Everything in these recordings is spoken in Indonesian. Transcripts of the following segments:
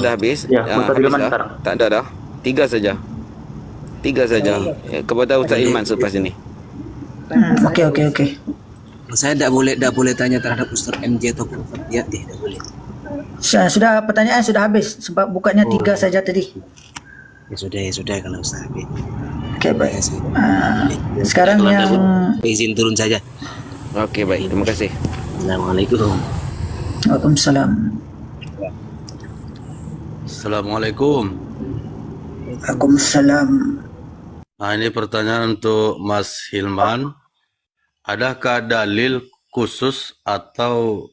dah habis. Ya, Ustaz Habis Hilman dah. sekarang. Tak ada dah. Tiga saja. Tiga saja. Kepada Ustaz Hilman selepas ini. Okey. Saya tak boleh tanya terhadap Ustaz MJ ataupun Ustaz Yati, tak boleh. Sudah, pertanyaan sudah habis sebab bukannya 3 saja tadi. Ya sudah kalau Ustaz habis. Okey, baik. Sekarang Kalau yang tak, izin turun saja. Okey, baik. Terima kasih. Assalamualaikum. Waalaikumsalam. Assalamualaikum. Waalaikumsalam. Ini pertanyaan untuk Mas Hilman. Adakah dalil khusus atau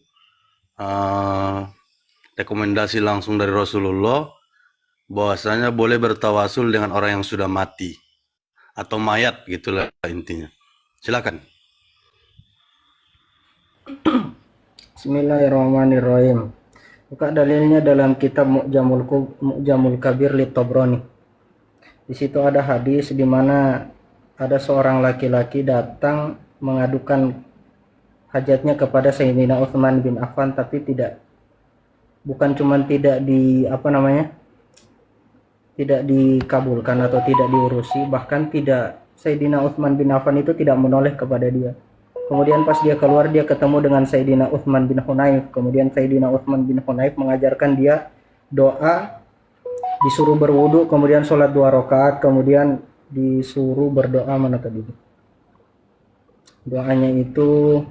rekomendasi langsung dari Rasulullah bahwasanya boleh bertawasul dengan orang yang sudah mati atau mayat, gitulah intinya. Silakan. Bismillahirrahmanirrahim. Buka dalilnya dalam kitab Mu'jamul Kabir li Tabrani. Di situ ada hadis di mana ada seorang laki-laki datang mengadukan hajatnya kepada Sayyidina Utsman bin Affan, tapi bukan cuma tidak tidak dikabulkan atau tidak diurusi, bahkan Sayyidina Utsman bin Affan itu tidak menoleh kepada dia. Kemudian pas dia keluar, dia ketemu dengan Sayyidina Utsman bin Hunayf. Kemudian Sayyidina Utsman bin Hunayf mengajarkan dia doa, disuruh berwudu, kemudian sholat 2 rakaat, kemudian disuruh berdoa. Mana tadi doanya itu?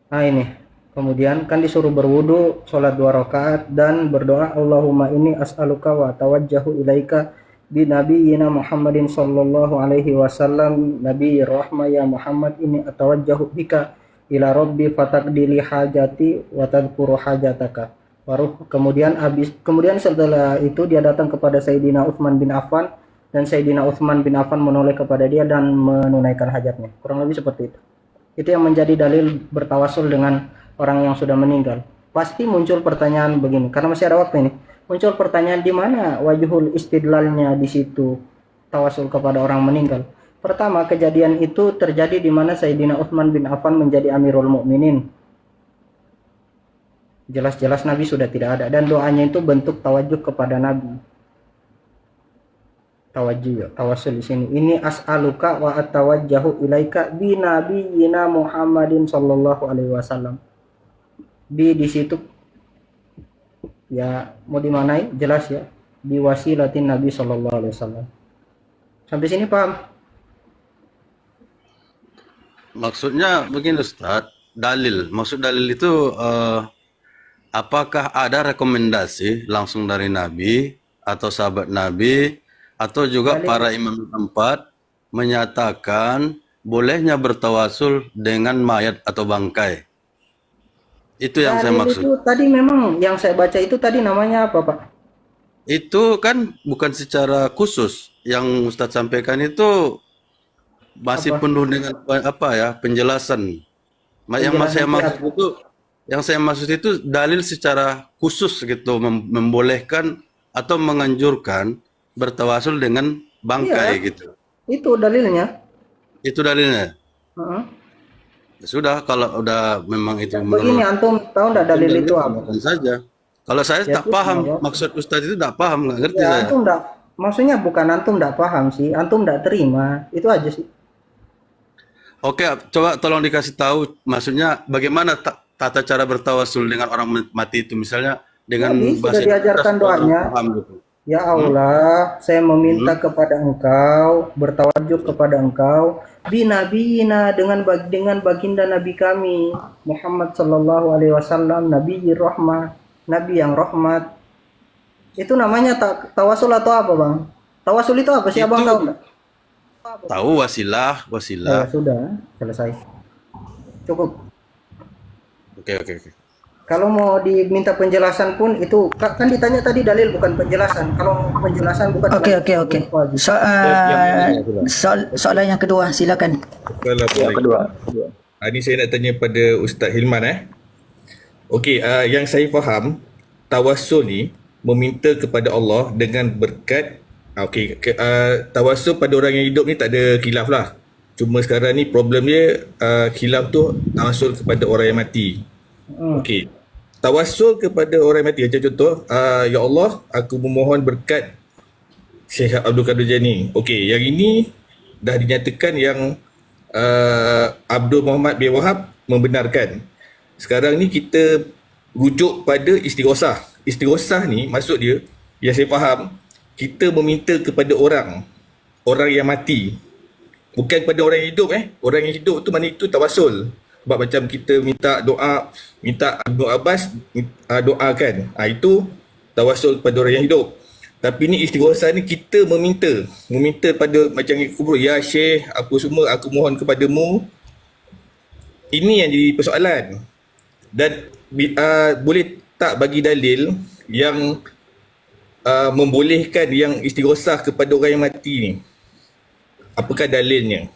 Ini. Kemudian kan disuruh berwudu, sholat 2 rakaat, dan berdoa, Allahumma inni as'aluka wa tawajjahu ilaika bi nabiyyina Muhammadin sallallahu alaihi wasallam nabiyir rahmah ya Muhammad ini atawajjahu bika ila rabbi fataqdili hajati wa tadhkuru hajataka. Baru kemudian setelah itu dia datang kepada Sayyidina Utsman bin Affan, dan Sayyidina Utsman bin Affan menoleh kepada dia dan menunaikan hajatnya. Kurang lebih seperti itu. Itu yang menjadi dalil bertawasul dengan orang yang sudah meninggal. Pasti muncul pertanyaan begini, karena masih ada waktu ini. Muncul pertanyaan, di mana wajhul istidlalnya di situ tawasul kepada orang meninggal. Pertama, kejadian itu terjadi di mana Sayyidina Utsman bin Affan menjadi Amirul Mukminin. Jelas-jelas Nabi sudah tidak ada, dan doanya itu bentuk tawajuh kepada Nabi. Tawasul di sini. Ini as'aluka wa atawajjahu ilaika bi nabiyyina Muhammadin sallallahu alaihi wasallam. Di situ ya mau dimanai jelas ya, bi wasilatin Nabi sallallahu alaihi wasallam. Sampai sini paham? Maksudnya begini Ustaz, maksud dalil itu apakah ada rekomendasi langsung dari Nabi atau sahabat Nabi atau juga para imam tempat menyatakan bolehnya bertawasul dengan mayat atau bangkai? Itu yang saya maksud. Itu tadi memang yang saya baca itu tadi namanya apa, Pak? Itu kan bukan secara khusus. Yang Ustadz sampaikan itu masih penuh dengan penjelasan. Yang saya maksud itu dalil secara khusus gitu, membolehkan atau menganjurkan bertawasul dengan bangkai gitu. Itu dalilnya. Itu dalilnya. Ya sudah, kalau udah memang itu Begini, antum tahu enggak dalil itu apa? Saja. Kalau saya tak paham maksud Ustadz itu, tak paham, nggak ngerti saya. Antum enggak, maksudnya bukan antum enggak paham sih, antum enggak terima, itu aja sih. Oke, coba tolong dikasih tahu maksudnya bagaimana tata cara bertawasul dengan orang mati itu, misalnya dengan sudah diajarkan doanya. Ya Allah, saya meminta kepada Engkau, bertawajuk kepada Engkau, binabiyina dengan baginda Nabi kami Muhammad sallallahu alaihi wasallam, Nabiyir rahmah, Nabi yang rahmat. Itu namanya tawasul atau apa, Bang? Tawasul itu apa sih, Abang tahu enggak? Tahu, wasilah. Ya, sudah, selesai. Cukup. Oke. Kalau mau diminta penjelasan pun itu kan ditanya tadi dalil bukan penjelasan. Kalau penjelasan bukan. Oke. Soalan yang kedua, silakan. Yang kedua. Ini saya nak tanya pada Ustaz Hilman. Okey, yang saya faham, tawassul ni meminta kepada Allah dengan berkat. Tawassul pada orang yang hidup ni tak ada khilaf lah. Cuma sekarang ni problem dia khilaf tu tawassul kepada orang yang mati. Okey. tawassul kepada orang mati. Macam contoh, ya Allah, aku memohon berkat Syekh Abdul Qadir Jani. Okey, yang ini dah dinyatakan yang Abdul Muhammad bin Wahab membenarkan. Sekarang ni kita rujuk pada istighosah. Istighosah ni maksud dia, yang saya faham, kita meminta kepada orang yang mati. Bukan pada orang yang hidup. Orang yang hidup tu mana itu tawassul. Sebab macam kita minta doa, minta Abdul Abbas doakan. Itu tawassul kepada orang yang hidup. Tapi ni istighosah ni kita meminta pada macam kubur, ya Syekh, apa semua aku mohon kepadamu. Ini yang jadi persoalan. Dan boleh tak bagi dalil yang membolehkan yang istighosah kepada orang yang mati ni? Apakah dalilnya?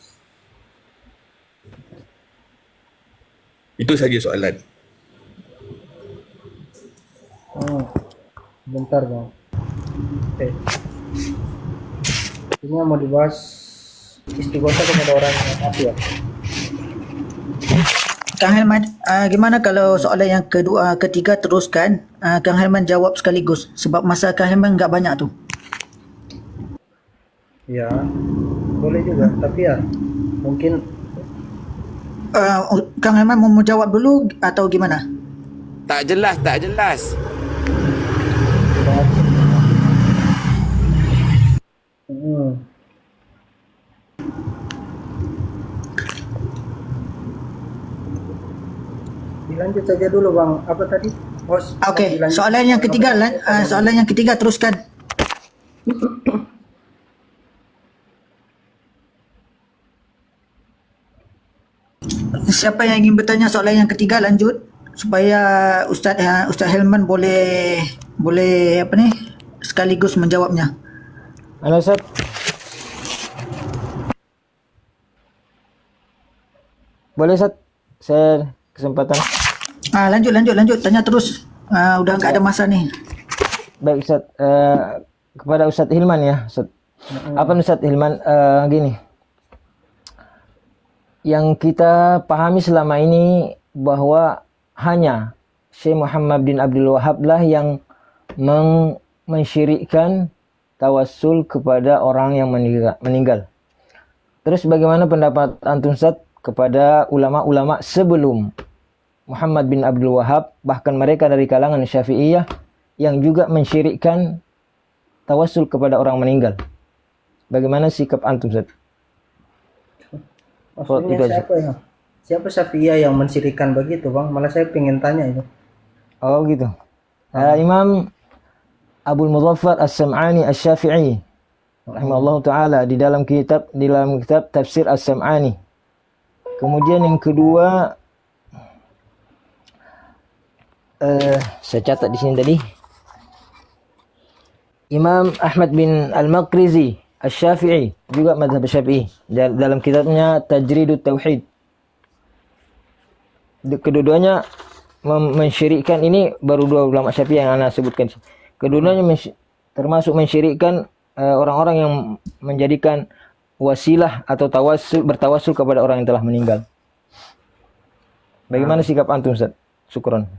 Itu saja soalan. Bentar bang. Okay. Ini yang mau dibahas istighosah kepada orang yang mati ya. Kang Helman, gimana kalau soalan yang ketiga teruskan, Kang Helman jawab sekaligus sebab masa Kang Helman enggak banyak tu. Ya, boleh juga. Tapi ya, mungkin Kang Helman mau jawab dulu atau gimana? Tak jelas. Dilanjut saja dulu bang. Apa tadi? Host. Okey, Dilanjut. soalan yang ketiga teruskan. Siapa yang ingin bertanya soalan yang ketiga lanjut supaya Ustaz Helman boleh apa ni sekaligus menjawabnya. Halo Ustaz. Boleh Ustaz? Saya kesempatan. Lanjut tanya terus. Udah enggak ada masa ni. Baik Ustaz. Kepada Ustaz Hilman ya, Ustaz. Apa Ustaz Hilman, gini. Yang kita pahami selama ini bahwa hanya Syekh Muhammad bin Abdul Wahab lah yang mensyirikkan tawassul kepada orang yang meninggal. Terus bagaimana pendapat antum Ustaz kepada ulama-ulama sebelum Muhammad bin Abdul Wahab, bahkan mereka dari kalangan Syafi'iyah yang juga mensyirikkan tawassul kepada orang meninggal? Bagaimana sikap antum Ustaz? Maksudnya siapa Syafi'iyah yang mensyirikkan begitu bang? Malah saya pengen tanya itu. Oh gitu. Imam Abdul Muzaffar As-Sam'ani Asy-Syafi'i rahimahullah taala di dalam kitab Tafsir As-Sam'ani. Kemudian yang kedua, saya catat di sini tadi, Imam Ahmad bin Al-Maqrizi Asy-Syafi'i, juga mazhab Syafi'i, dalam kitabnya Tajridut Tauhid. Kedua-duanya mensyirikkan, ini baru dua ulama Syafi'i yang ana sebutkan. Kedua-duanya termasuk mensyirikkan orang-orang yang menjadikan wasilah atau bertawassul kepada orang yang telah meninggal. Bagaimana sikap antum Ustaz? Syukron.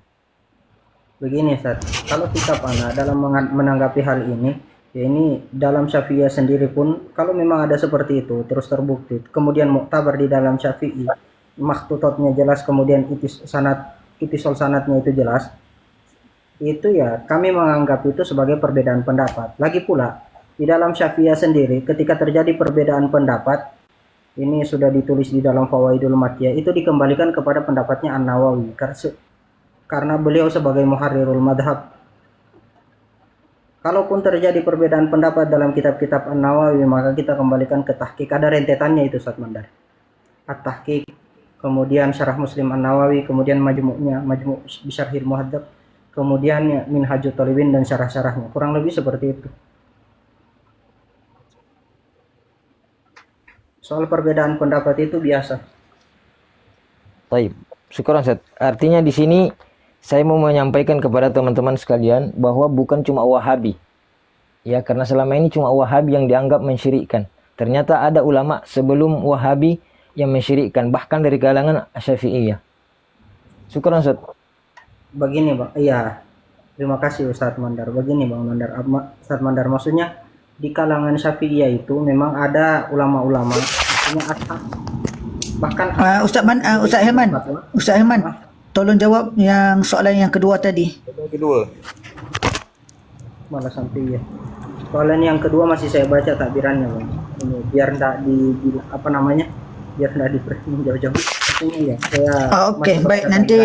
Begini Ustaz, kalau sikap ana dalam menanggapi hal ini, ya ini dalam Syafi'iyah sendiri pun kalau memang ada seperti itu terus terbukti, kemudian muktabar di dalam Syafi'i, makhtutotnya jelas, kemudian itisol sanatnya itu jelas, itu ya kami menganggap itu sebagai perbedaan pendapat. Lagi pula di dalam Syafi'iyah sendiri ketika terjadi perbedaan pendapat, ini sudah ditulis di dalam Fawaidul Makiyah, itu dikembalikan kepada pendapatnya An-Nawawi karena beliau sebagai muharrirul madhab. Kalaupun terjadi perbedaan pendapat dalam kitab-kitab An-Nawawi, maka kita kembalikan ke tahqiq. Ada rentetannya itu Ustaz Mandar. At-Tahqiq, kemudian Syarah Muslim An-Nawawi, kemudian Majmu' Bisyarhil Muhadzab, kemudian Minhajut Thalibin dan syarah-syarahnya. Kurang lebih seperti itu. Soal perbedaan pendapat itu biasa. Baik, syukuran Ustaz. Artinya di sini saya mau menyampaikan kepada teman-teman sekalian bahwa bukan cuma Wahabi. Ya, karena selama ini cuma Wahabi yang dianggap mensyirikkan. Ternyata ada ulama sebelum Wahabi yang mensyirikkan, bahkan dari kalangan Syafi'iyah. Syukuran Ustaz. begini Bang, iya. Terima kasih Ustadz Mandar. Begini Bang Mandar, Ustadz Mandar, maksudnya di kalangan Syafi'iyah itu memang ada ulama-ulama, maksudnya ashab, bahkan Ustaz Hilman, tolong jawab yang soalan yang kedua tadi. Yang kedua. malah sampai ya. Soalan yang kedua masih saya baca takbirannya Bang. Ini biar enggak apa namanya? Biar enggak diperhatikan jauh-jauh. Maksudnya ya, saya Oke, baik, nanti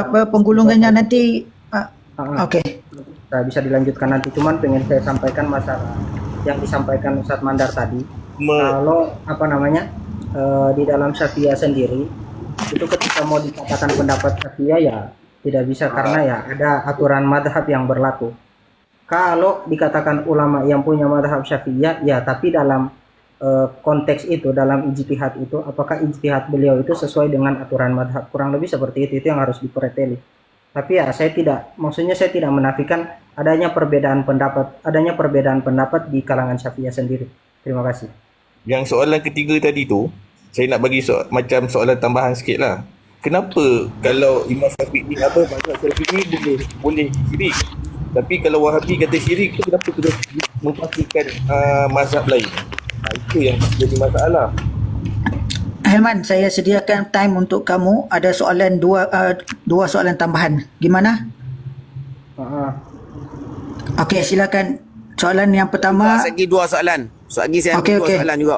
penggulungannya nanti oke. bisa dilanjutkan nanti, cuman pengen saya sampaikan masalah yang disampaikan Ustadz Mandar tadi. Kalau apa namanya di dalam Syafi'iyah sendiri itu ketika mau dikatakan pendapat Syafi'iyah ya tidak bisa, karena ya ada aturan madhab yang berlaku. Kalau dikatakan ulama yang punya madhab Syafi'iyah ya, tapi dalam konteks itu, dalam ijtihad itu, apakah ijtihad beliau itu sesuai dengan aturan madhab, kurang lebih seperti itu yang harus diperteli. Tapi ya saya tidak, maksudnya saya tidak menafikan adanya perbedaan pendapat di kalangan Syafi'iyah sendiri. Terima kasih. Yang soalan ketiga tadi tu, saya nak bagi macam soalan tambahan sikit lah. Kenapa kalau Imam Syafi'i mazhab Syafi'i boleh syirik, tapi kalau Wahabi kata syirik tu, kenapa terus mempastikan mazhab lain? Itu yang jadi masalah. Hilman, saya sediakan time untuk kamu. Ada soalan dua soalan tambahan. Gimana? Okey, silakan. Soalan yang pertama. Lagi dua soalan. Lagi saya Okey, dua okey. soalan juga.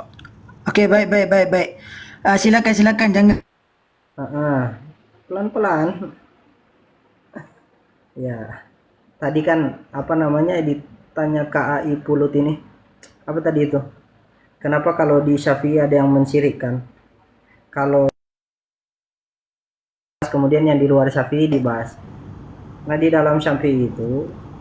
Okey, baik. Silakan, jangan. Pelan-pelan. Ya, tadi kan apa namanya ditanya KAI Pulut ini, apa tadi itu? Kenapa kalau di Syafi'i ada yang mensyirikkan? Kalau kemudian yang di luar Syafi'i dibahas. Nah, di dalam Syafi'i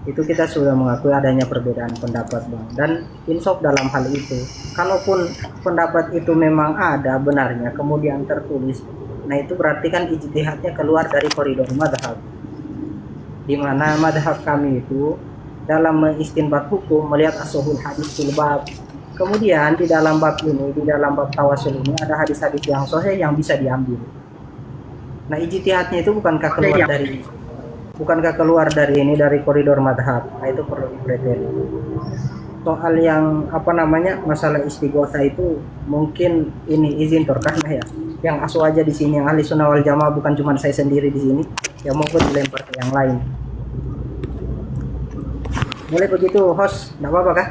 itu kita sudah mengakui adanya perbedaan pendapat Bang, dan insaf dalam hal itu. Kalaupun pendapat itu memang ada benarnya kemudian tertulis, nah itu berarti kan ijtihadnya keluar dari koridor madhab, di mana madhab kami itu dalam mengistinbat hukum melihat as-sahih hadis fil bab. Kemudian di dalam bab ini, di dalam bab tawasul ini ada hadis-hadis yang sahih yang bisa diambil. Nah, ijtihadnya itu bukankah keluar dari ini, dari koridor madhab? Nah, itu perlu diperhatikan. Soal yang apa namanya masalah istighosa itu mungkin ini izin karena ya yang asu aja di sini, yang ahli sunnah wal jamaah, bukan cuma saya sendiri di sini, ya mungkin dilempar ke yang lain. Boleh begitu host, enggak apa-apa kah?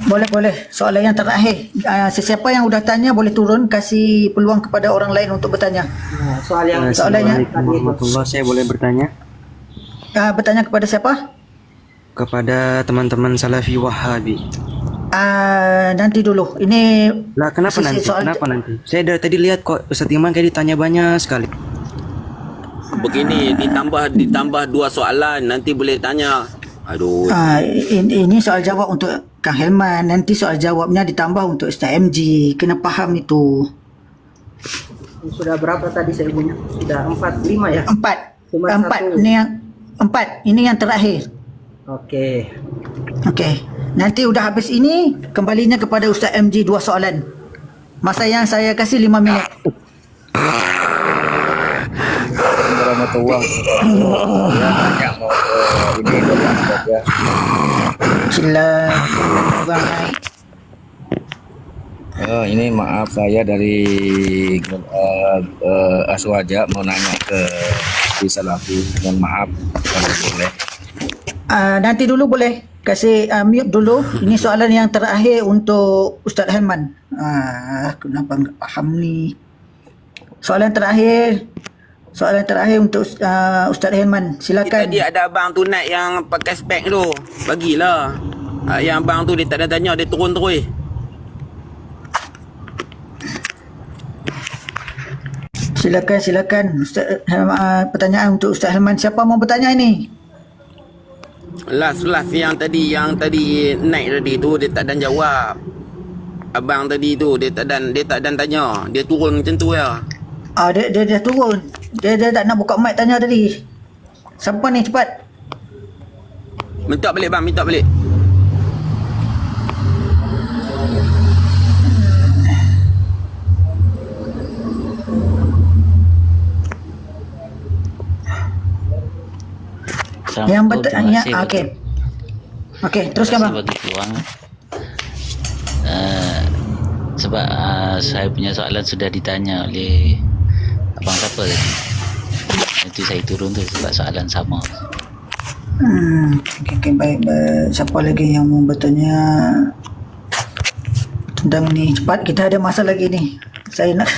Boleh. Soalan yang terakhir. Sesiapa yang udah tanya boleh turun, kasih peluang kepada orang lain untuk bertanya. Nah, soalannya Assalamualaikum, saya boleh bertanya Bertanya kepada siapa? kepada teman-teman Salafi Wahabi. Nanti dulu. Ini Lah kenapa sisi nanti? soal- Kenapa nanti? Saya dari tadi lihat kok Ustaz Iman kayak ditanya banyak sekali. Begini, ditambah dua soalan, nanti boleh tanya. Aduh. ini soal jawab untuk Kang Helman. Nanti soal jawabnya ditambah untuk Ustaz MG. Kena faham itu. sudah berapa tadi saya punya? Sudah 4, 5 ya? Empat. Cuma satu. Ini yang empat. Ini yang terakhir. Oke. Okey. Nanti udah habis ini, kembalinya kepada Ustaz MG 2 soalan. Masa yang saya kasih 5 minit. Sila Bang Naik. Ini maaf, saya dari Aswaja mau nanya ke di Salafi. Mohon maaf kalau boleh. Nanti dulu boleh kasih mute dulu. Ini soalan yang terakhir untuk Ustaz Helman. Kenapa enggak faham ni? Soalan terakhir untuk Ustaz Helman. Silakan. Tadi ada abang tu naik yang pakai spek tu. Bagilah. Yang abang tu dia tak ada tanya, dia turun terus. Silakan Ustaz Helman, pertanyaan untuk Ustaz Helman. Siapa mau bertanya ini? Last yang tadi naik tadi tu dia tak dan jawab. Abang tadi tu dia tak dan tanya, dia turun macam tu ya. Dia turun. Dia tak nak buka mic tanya tadi. Siapa ni, cepat. Minta balik bang, minta balik. Yang Terima bertanya, kasih okey. Okey, terima teruskan kasih bang. bagi peluang. Sebab saya punya soalan sudah ditanya oleh abang siapa tadi. Nanti saya turun tu sebab soalan sama. Okey, baik. Siapa lagi yang mau bertanya tentang ni? Cepat, kita ada masa lagi ni. Saya nak.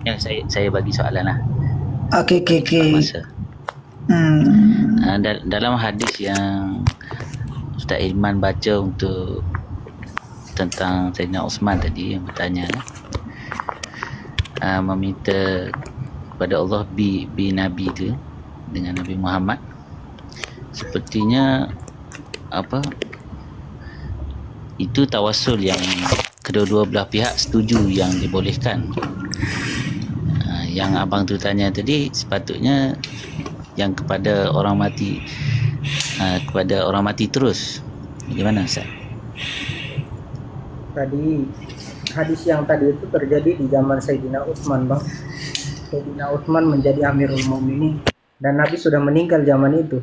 Ya, saya bagi soalan lah. Okey. Masa. Dalam hadis yang Ustaz Ilman baca untuk tentang Sayyidina Osman tadi yang bertanya, meminta kepada Allah bi Nabi tu dengan Nabi Muhammad, sepertinya itu tawassul yang kedua-dua belah pihak setuju yang dibolehkan. Yang abang tu tanya tadi sepatutnya yang kepada orang mati, kepada orang mati terus. Bagaimana Ustaz? Tadi hadis yang tadi itu terjadi di zaman Sayyidina Utsman, bang. Sayyidina Utsman menjadi Amirul Mukminin dan Nabi sudah meninggal zaman itu.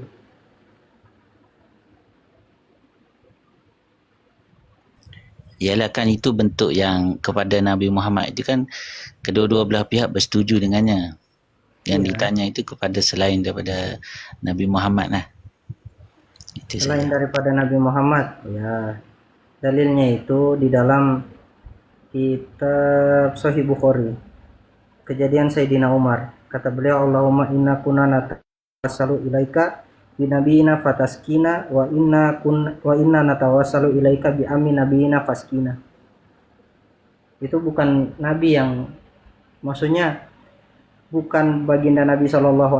Ialah kan itu bentuk yang kepada Nabi Muhammad itu kan kedua-dua belah pihak bersetuju dengannya. Yang ditanya itu kepada selain daripada Nabi Muhammad lah. Itu Selain saja. daripada Nabi Muhammad, ya. Dalilnya itu di dalam kitab Sahih Bukhari. Kejadian Sayyidina Umar. Kata beliau, Allahumma inna kunna natawassalu ilaika bi nabiyina fataskina wa inna natawassalu ilaika bi ammi nabiyina faskina. Itu bukan nabi yang, maksudnya bukan baginda Nabi SAW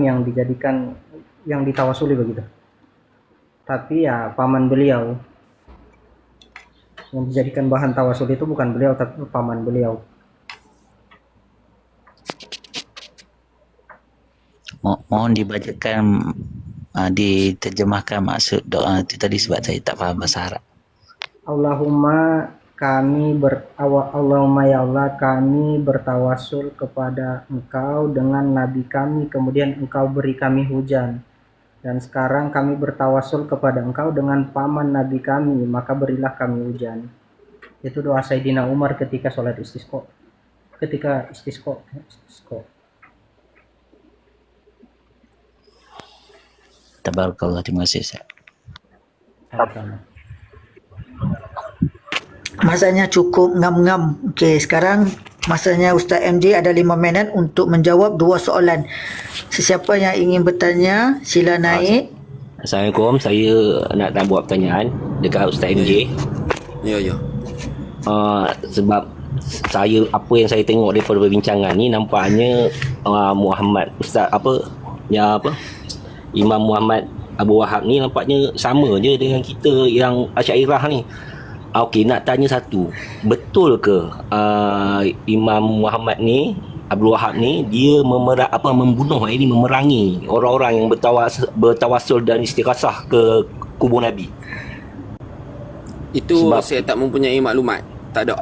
yang dijadikan, yang ditawasuli begitu, tapi ya paman beliau yang dijadikan bahan tawasul. Itu bukan beliau tapi paman beliau. Mohon dibacakan, diterjemahkan maksud doa itu tadi sebab saya tak faham bahasa Arab. Allahumma ya Allah, kami bertawasul kepada Engkau dengan Nabi kami, kemudian Engkau beri kami hujan. Dan sekarang kami bertawasul kepada Engkau dengan paman Nabi kami, maka berilah kami hujan. Itu doa Sayyidina Umar ketika sholat istisqa. Tabarakallah, terima kasih Ustaz. Masanya cukup ngam-ngam. Okey, sekarang masanya Ustaz MJ ada 5 minit untuk menjawab 2 soalan. Sesiapa yang ingin bertanya, sila naik. Assalamualaikum, saya nak buat pertanyaan dekat Ustaz MJ. Ya. Sebab apa yang saya tengok daripada perbincangan ni, nampaknya Muhammad Ustaz Imam Muhammad Abu Wahab ni nampaknya sama je dengan kita yang Asy'ariyah ni. Okey, nak tanya satu, betul ke Imam Muhammad ni, Abdul Wahab ni, dia memerangi orang-orang yang bertawassul dan istighasah ke kubur Nabi? Itu sebab saya tak mempunyai maklumat. Tak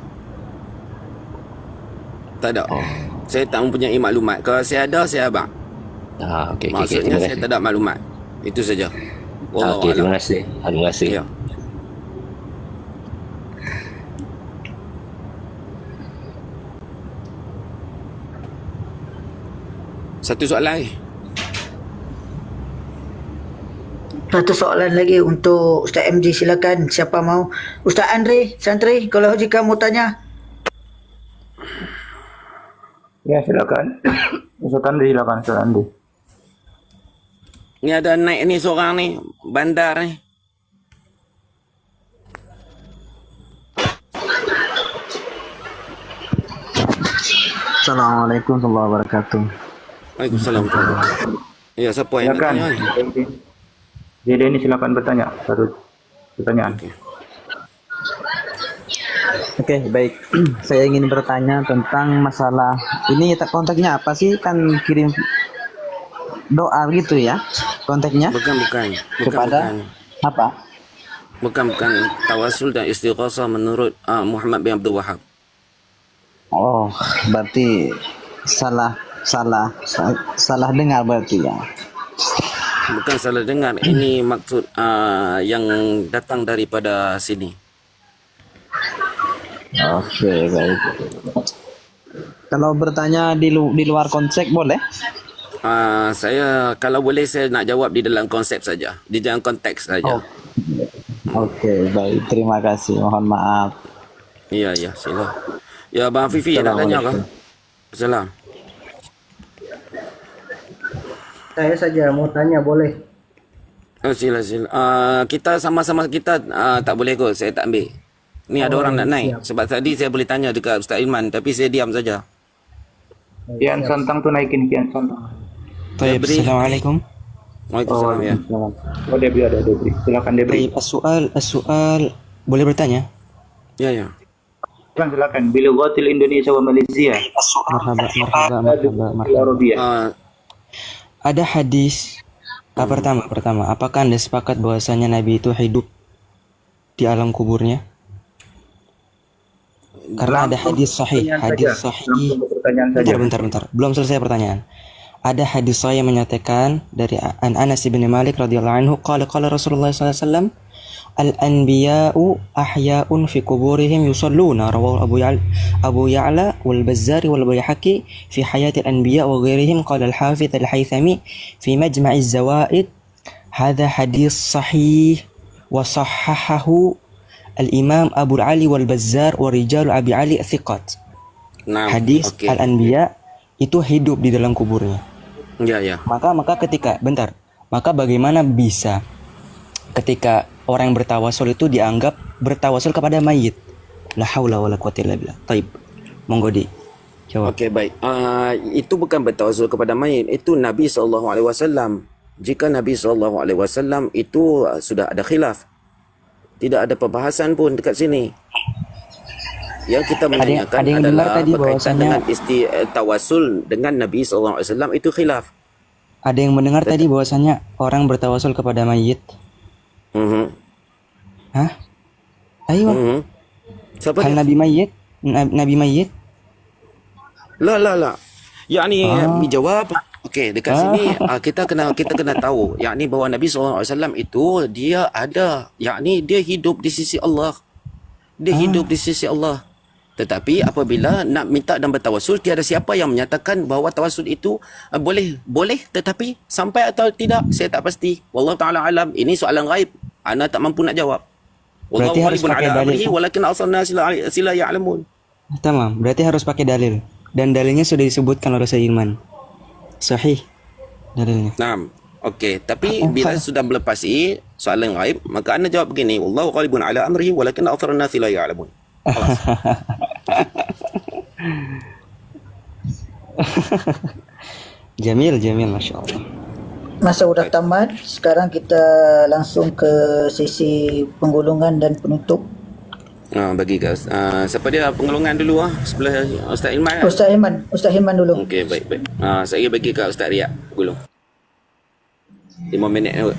ada. Saya tak mempunyai maklumat. Kalau saya ada, saya abang. Okey, Maksudnya saya tak ada maklumat. Itu saja. Okey, terima kasih. Terima kasih. Ya. Satu soalan lagi. Satu soalan lagi untuk Ustaz MJ, silakan. Siapa mau? Ustaz Andre, Santri, kalau jika mau tanya. Ya, silakan. Ustaz Andre, silakan Ustaz Andre. Ni ada naik ni seorang ni, bandar ni. Assalamualaikum warahmatullahi wabarakatuh. Waalaikumsalam. Ya, siapa yang Silakan. bertanya ni? Jadi ini silakan bertanya. Satu pertanyaan. Oke, baik. Saya ingin bertanya tentang masalah ini, konteksnya apa sih? Kan kirim doa gitu ya konteksnya? Bukan. Kepada apa? Bukan tawasul dan istighasah menurut Muhammad bin Abdul Wahab. Oh, berarti salah dengar berarti ya. Bukan salah dengar. Ini maksud yang datang daripada sini. Oke, baik. Kalau bertanya di luar konteks boleh? Saya kalau boleh saya nak jawab di dalam konsep saja, di dalam konteks saja. Oke, baik. Terima kasih. Mohon maaf. Ya, sila. Ya, Bang Fifi nak tanya kah? Salam. Saya saja mau tanya, boleh? Sila. Kita sama-sama kita tak boleh kot, saya tak ambil. Ni ada orang nak naik. Sebab tadi saya boleh tanya dekat Ustaz Ilman, tapi saya diam saja. Kian Santang tu naikin Kian Santang. Baik, Assalamualaikum. Waalaikumsalam ya. Oh Debri ada Debri. Silakan Debri. Baik, soal boleh bertanya? Ya. Silakan. Bila Ghatil Indonesia wa Malaysia. Marhaba. Ada hadis pertama, apakah Anda sepakat bahwasanya Nabi itu hidup di alam kuburnya? Karena ada hadis sahih. Bentar. Belum selesai pertanyaan. Ada hadis sahih yang menyatakan dari Anas bin Malik radhiyallahu anhu, qala Rasulullah sallallahu alaihi wasallam, al-anbiya'u ahya'un fi kuburihim yusalluna, rawahu Abu Ya'la wal Bazzari wal Baihaqi fi hayati al-anbiya' wa ghairihim, qala al-Hafidz al-Haythami fi Majma' az-Zawaid, hadha hadis sahih wa sahhahahu al-Imam Abu Ali wal Bazzar wa rijal Abi Ali thiqat. Hadis al-anbiya itu hidup di dalam kuburnya. Ya. Maka bagaimana bisa ketika orang yang bertawasul itu dianggap bertawasul kepada mayit? La haula wala quwwata illa billah. Taib. Monggo di jawab. Okey, baik. Itu bukan bertawasul kepada mayit, itu Nabi SAW. Jika Nabi SAW itu sudah ada khilaf. Tidak ada perbahasan pun dekat sini. Yang kita menanyakan adalah berkaitan dengan tawasul dengan Nabi SAW itu khilaf. Ada yang mendengar tadi bahwasanya orang bertawasul kepada mayit? Hah? Ayo. Siapa Hal Nabi mayit? Nabi mayit? La. Yani dijawab. Okey, dekat sini kita kena tahu yakni bahawa Nabi SAW itu dia ada, yakni dia hidup di sisi Allah. Tetapi apabila nak minta dan bertawasul, tiada siapa yang menyatakan bahawa tawasul itu boleh tetapi sampai atau tidak saya tak pasti. Wallahu taala alam. Ini soalan ghaib. Ana tak mampu nak jawab. Berarti harus pakai dalil. Walakin arsalna sila ya'lamun. Tamam, berarti harus pakai dalil. Dan dalilnya sudah disebutkan oleh Ustaz Ilman. Sahih dalilnya. Naam. Okey, tapi bila sudah melepasi soalan ghaib, maka anda jawab begini, wallahu ghalibun ala amrihi walakin aktharun nasi la ya'lamun. Jamil, Masya Allah. Masa sudah tamat. Sekarang kita langsung ke sesi penggolongan dan penutup. Bagi guys. Siapa dia penggolongan dulu sebelah Ustaz Ilman. Ustaz Hilman dulu. Okey, baik. Saya bagi ke Ustaz Riak gulung. 5 minit dulu.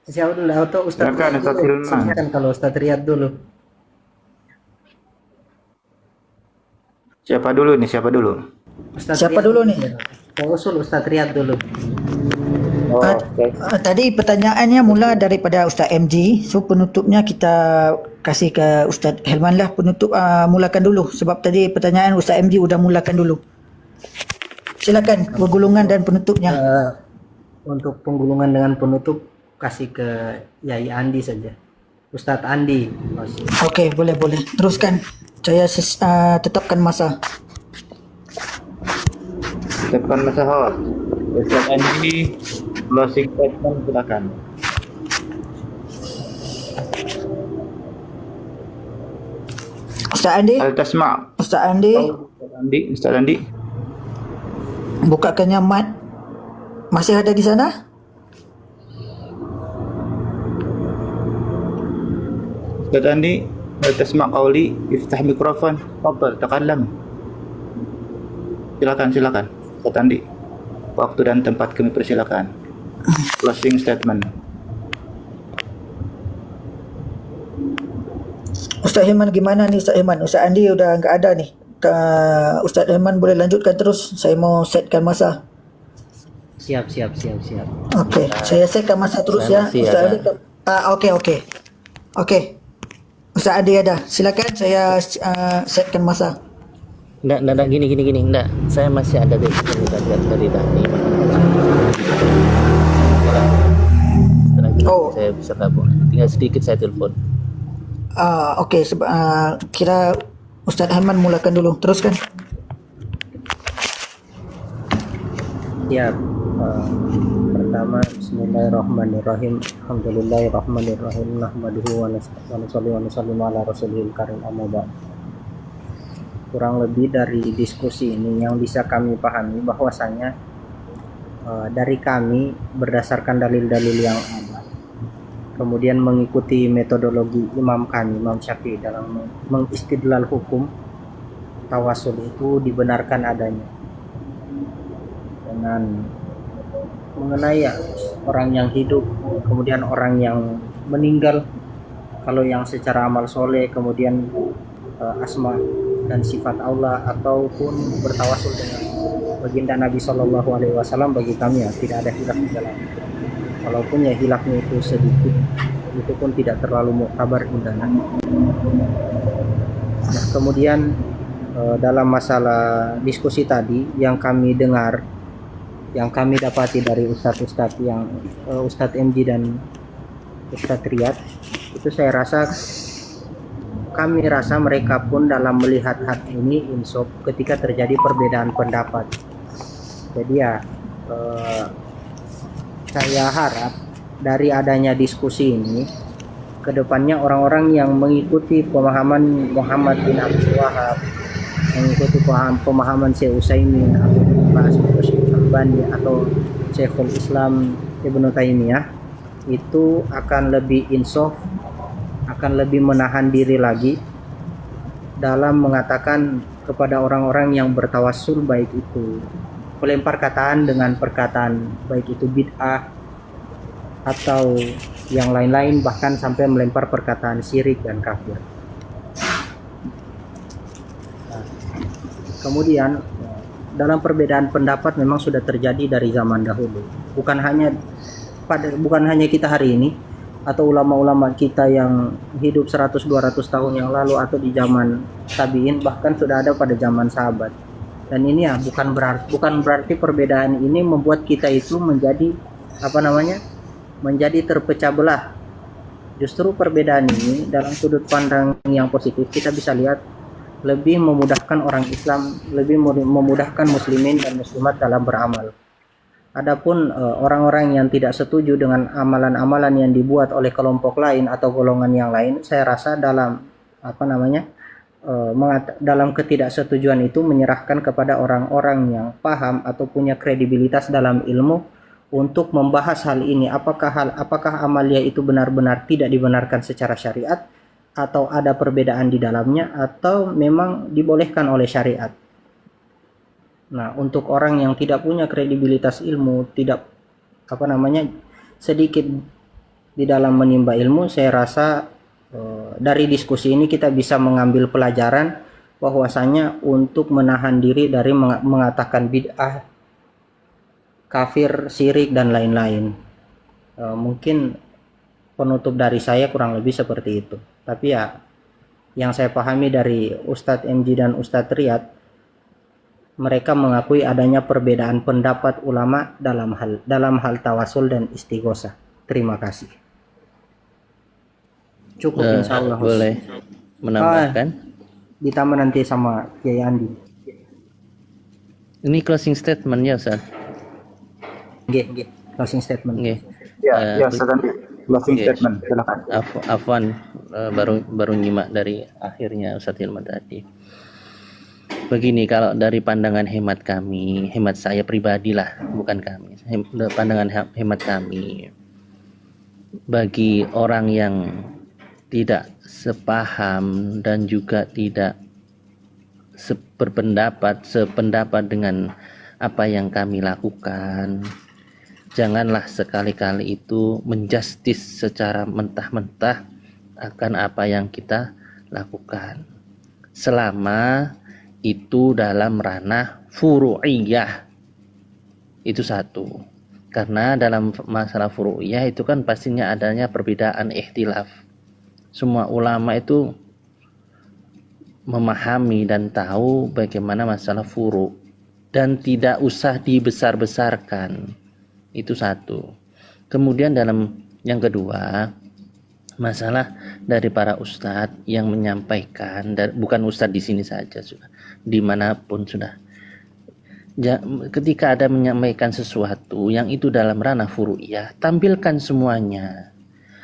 Siapa dulu atau Ustaz? Ustaz Hilman. Kan kalau Ustaz Riyad dulu. Siapa dulu nih? Siapa dulu nih? Usul Ustaz Riyad dulu. Tadi pertanyaannya mula daripada Ustaz MG. So penutupnya kita kasih ke Ustaz Hilman lah. Penutup mulakan dulu. Sebab tadi pertanyaan Ustaz MG udah mulakan dulu. Silakan penggulungan dan penutupnya. Untuk penggulungan dengan penutup kasih ke Yai Andi saja. Ustaz Andi. Okey, boleh. Teruskan. Saya tetapkan masa. Ustaz Andi, closing statement silakan. Ustaz Andi. Al-Tasma'. Ustaz Andi. Bukakannya mic. Masih ada di sana? Ustaz Andi, al-Tasma' qawli, iftah mikrofon. Tafadhal, takallam. Silakan. Ustaz Andi. Waktu dan tempat kami persilakan. Closing statement. Ustaz Hilman gimana nih Ustaz Hilman? Ustaz Andi udah enggak ada nih. Ustaz Hilman boleh lanjutkan terus. Saya mau setkan masa. Siap. Okey, saya setkan masa terus Saya ya. masih Ustaz ada. Adi. Okey. Ustaz Adi ada. Silakan saya setkan masa. Enggak, gini. Enggak, saya masih ada dari tadi. Oh. Saya bisa gabung. Tinggal sedikit saya telepon. Okey, kira Ustaz Ahmad mulakan dulu. Teruskan. Siap. Pertama, Bismillahirrahmanirrahim. Alhamdulillahirrahmanirrahim. Nahmaduhu wa nusallimu ala rasulihil karim, amma ba'd. Kurang lebih dari diskusi ini yang bisa kami pahami bahwasanya dari kami berdasarkan dalil-dalil yang ada, kemudian mengikuti metodologi imam kami, Imam Syafi'i dalam mengistidlal hukum, tawasul itu dibenarkan adanya. Dengan mengenai orang yang hidup, kemudian orang yang meninggal, kalau yang secara amal soleh, kemudian asma dan sifat Allah, ataupun bertawasul dengan baginda Nabi Shallallahu Alaihi Wasallam, bagi kami tidak ada hilaf di dalam itu. Walaupun hilafnya itu sedikit, itu pun tidak terlalu muktabar indahnya. Nah, kemudian dalam masalah diskusi tadi yang kami dengar, yang kami dapati dari ustadz-ustadz yang Ustadz MG dan Ustadz Riyad, itu kami rasa mereka pun dalam melihat hal ini insaf ketika terjadi perbedaan pendapat. Jadi saya harap dari adanya diskusi ini, kedepannya orang-orang yang mengikuti pemahaman Muhammad bin Abdul Wahab, mengikuti pemahaman Syekh Utsaimin atau Syekh Albani atau Syekhul Islam Ibnu Taimiyah, itu akan lebih insaf, akan lebih menahan diri lagi dalam mengatakan kepada orang-orang yang bertawassul, baik itu melempar kataan dengan perkataan, baik itu bid'ah atau yang lain-lain, bahkan sampai melempar perkataan syirik dan kafir. Nah, kemudian dalam perbedaan pendapat memang sudah terjadi dari zaman dahulu, bukan hanya kita hari ini atau ulama-ulama kita yang hidup 100-200 tahun yang lalu atau di zaman tabi'in, bahkan sudah ada pada zaman sahabat. Dan ini bukan berarti perbedaan ini membuat kita itu menjadi menjadi terpecah belah. Justru perbedaan ini dalam sudut pandang yang positif kita bisa lihat lebih memudahkan orang Islam, lebih memudahkan muslimin dan muslimat dalam beramal. Adapun orang-orang yang tidak setuju dengan amalan-amalan yang dibuat oleh kelompok lain atau golongan yang lain, saya rasa dalam dalam ketidaksetujuan itu menyerahkan kepada orang-orang yang paham atau punya kredibilitas dalam ilmu untuk membahas hal ini, apakah amalia itu benar-benar tidak dibenarkan secara syariat, atau ada perbedaan di dalamnya, atau memang dibolehkan oleh syariat. Nah, untuk orang yang tidak punya kredibilitas ilmu, tidak sedikit di dalam menimba ilmu, saya rasa dari diskusi ini kita bisa mengambil pelajaran bahwasanya untuk menahan diri dari mengatakan bid'ah, kafir, syirik dan lain-lain. Mungkin penutup dari saya kurang lebih seperti itu. Tapi yang saya pahami dari Ustadz MG dan Ustadz Riyad, mereka mengakui adanya perbedaan pendapat ulama dalam hal tawasul dan istighosah. Terima kasih. Cukup insya Allah. Boleh menambahkan? Ditambah nanti sama Kiai Andi. Ini closing statement ya, Ustaz? Nggih, closing statement. Nggih. Ya, Ustaz Andi. Closing statement, silakan. Afwan, baru nyimak dari akhirnya Ustaz Hilman tadi. Begini, kalau dari pandangan hemat kami, hemat saya pribadi lah, bukan kami. Pandangan hemat kami, bagi orang yang tidak sepaham dan juga tidak sependapat dengan apa yang kami lakukan, janganlah sekali-kali itu menjustis secara mentah-mentah akan apa yang kita lakukan, selama itu dalam ranah furu'iyah. Itu satu. Karena dalam masalah furu'iyah itu kan pastinya adanya perbedaan ikhtilaf. Semua ulama itu memahami dan tahu bagaimana masalah furu' dan tidak usah dibesar-besarkan. Itu satu. Kemudian dalam yang kedua, masalah dari para ustadz yang menyampaikan, bukan ustadz di sini saja, sudah dimanapun sudah. Ketika ada menyampaikan sesuatu yang itu dalam ranah furu'iyah, tampilkan semuanya.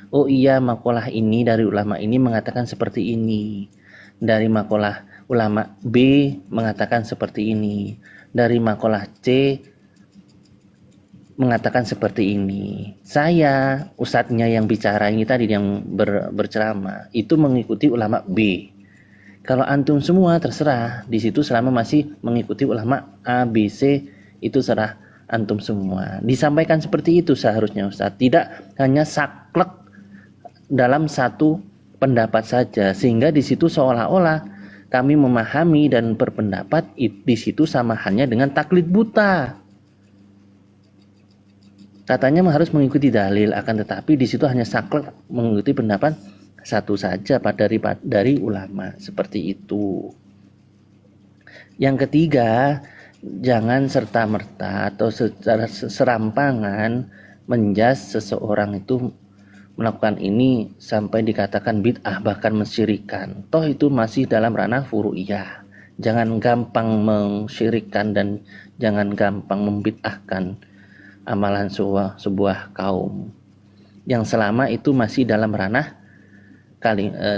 Oh iya, makalah ini dari ulama ini mengatakan seperti ini. Dari makalah ulama B mengatakan seperti ini. Dari makalah C mengatakan seperti ini. Saya, ustadznya yang bicara ini tadi yang berceramah, itu mengikuti ulama B. Kalau antum semua terserah di situ selama masih mengikuti ulama A, B, C, itu serah antum semua. Disampaikan seperti itu seharusnya Ustaz. Tidak hanya saklek dalam satu pendapat saja, sehingga di situ seolah-olah kami memahami dan berpendapat di situ sama halnya dengan taklid buta. Katanya harus mengikuti dalil, akan tetapi di situ hanya saklek mengikuti pendapat satu saja dari ulama, seperti itu. Yang ketiga, jangan serta-merta atau secara serampangan menjas seseorang itu melakukan ini sampai dikatakan bid'ah, bahkan mensyirikan. Toh itu masih dalam ranah furu'iyah. Jangan gampang mensyirikan dan jangan gampang membid'ahkan amalan sebuah kaum yang selama itu masih dalam ranah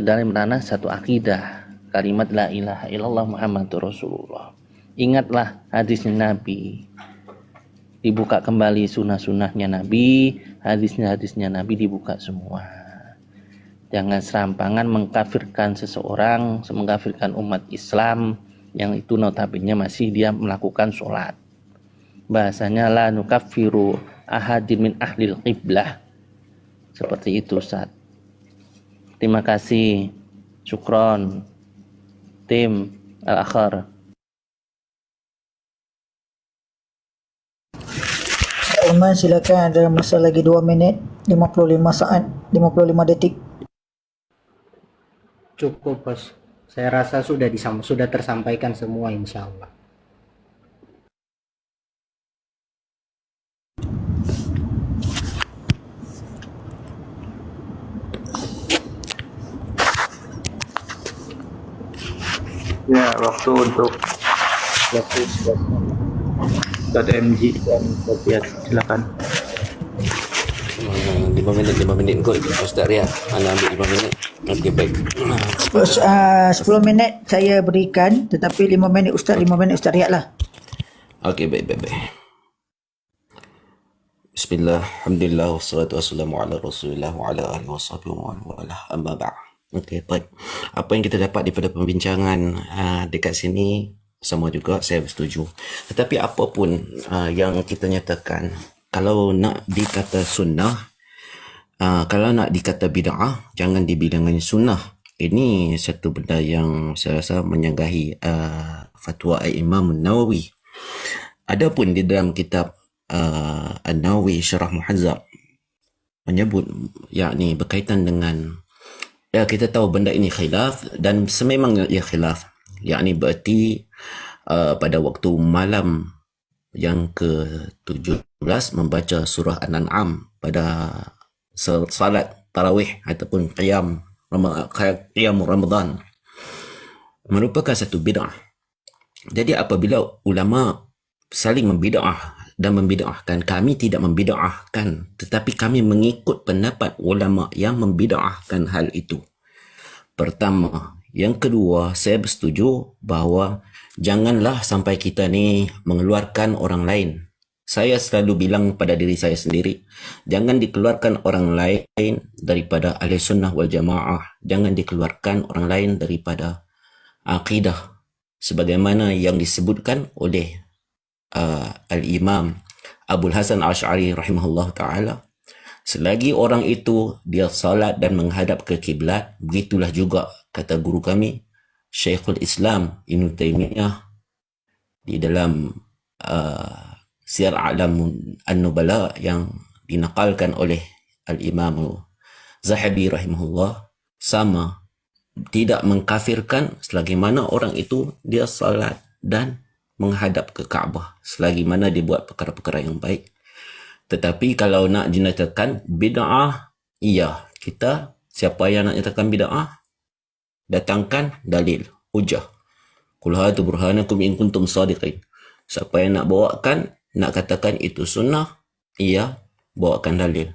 dalam ranah satu akidah, kalimat la ilaha illallah Muhammadur Rasulullah. Ingatlah hadisnya Nabi, dibuka kembali sunnah-sunnahnya Nabi, hadisnya Nabi dibuka semua. Jangan serampangan mengkafirkan seseorang, mengkafirkan umat Islam yang itu notabene masih dia melakukan sholat. Bahasanya la nukaffiru ahadin min ahlil qiblah, seperti itu Ustaz. Terima kasih. Syukron. Tim Al-Akhir. Uman, silakan, ada masa lagi 2 minit 55 saat 55 detik. Cukup Bos. Saya rasa sudah tersampaikan semua insya Allah. Ya, waktu untuk .mg dan Sofiat, silakan. 5 minit kot Ustaz Riyad. Anda ambil 5 minit. Okey, baik. 10 minit saya berikan, tetapi 5 minit Ustaz, 5 minit Ustaz Riyad lah. Okey, baik. Bismillah, alhamdulillah, wassalatu wassalamu ala rasulillah wa ala alihi washabihi wa wala, amma ba'd. Okey, baik. Apa yang kita dapat daripada pembincangan dekat sini sama juga saya bersetuju. Tetapi apapun yang kita nyatakan, kalau nak dikata sunnah, kalau nak dikata bid'ah, jangan dibilangkan sunnah. Ini satu benda yang saya rasa menyanggahi fatwa Imam Nawawi. Adapun di dalam kitab An-Nawawi Syarah Muhazzab menyebut yakni berkaitan dengan kita tahu benda ini khilaf, dan sememangnya ia khilaf, yakni berarti pada waktu malam yang ke-17 membaca surah An-An'am pada salat tarawih ataupun qiyam Ramadan merupakan satu bid'ah. Jadi apabila ulama saling membid'ah dan membid'ahkan, kami tidak membid'ahkan, tetapi kami mengikut pendapat ulama yang membid'ahkan hal itu. Pertama. Yang kedua, saya bersetuju bahawa janganlah sampai kita ni mengeluarkan orang lain. Saya selalu bilang pada diri saya sendiri, jangan dikeluarkan orang lain daripada ahli sunnah wal jamaah. Jangan dikeluarkan orang lain daripada akidah. Sebagaimana yang disebutkan oleh Al-Imam Abul Hasan Al-Ash'ari rahimahullah ta'ala, selagi orang itu dia salat dan menghadap ke kiblat, begitulah juga kata guru kami Syekhul Islam Ibn Taymiyah di dalam Syiar A'lam An-Nubala yang dinakalkan oleh Al-Imam Zahabi rahimahullah, sama, tidak mengkafirkan selagi mana orang itu dia salat dan menghadap ke Kaabah, selagi mana dia buat perkara-perkara yang baik. Tetapi kalau nak dinyatakan bid'ah, iya, kita siapa yang nak nyatakan bid'ah, datangkan dalil, hujah. Qul hatu burhanakum in kuntum sadiqin. Siapa yang nak bawakan, nak katakan itu sunnah, iya, bawakan dalil.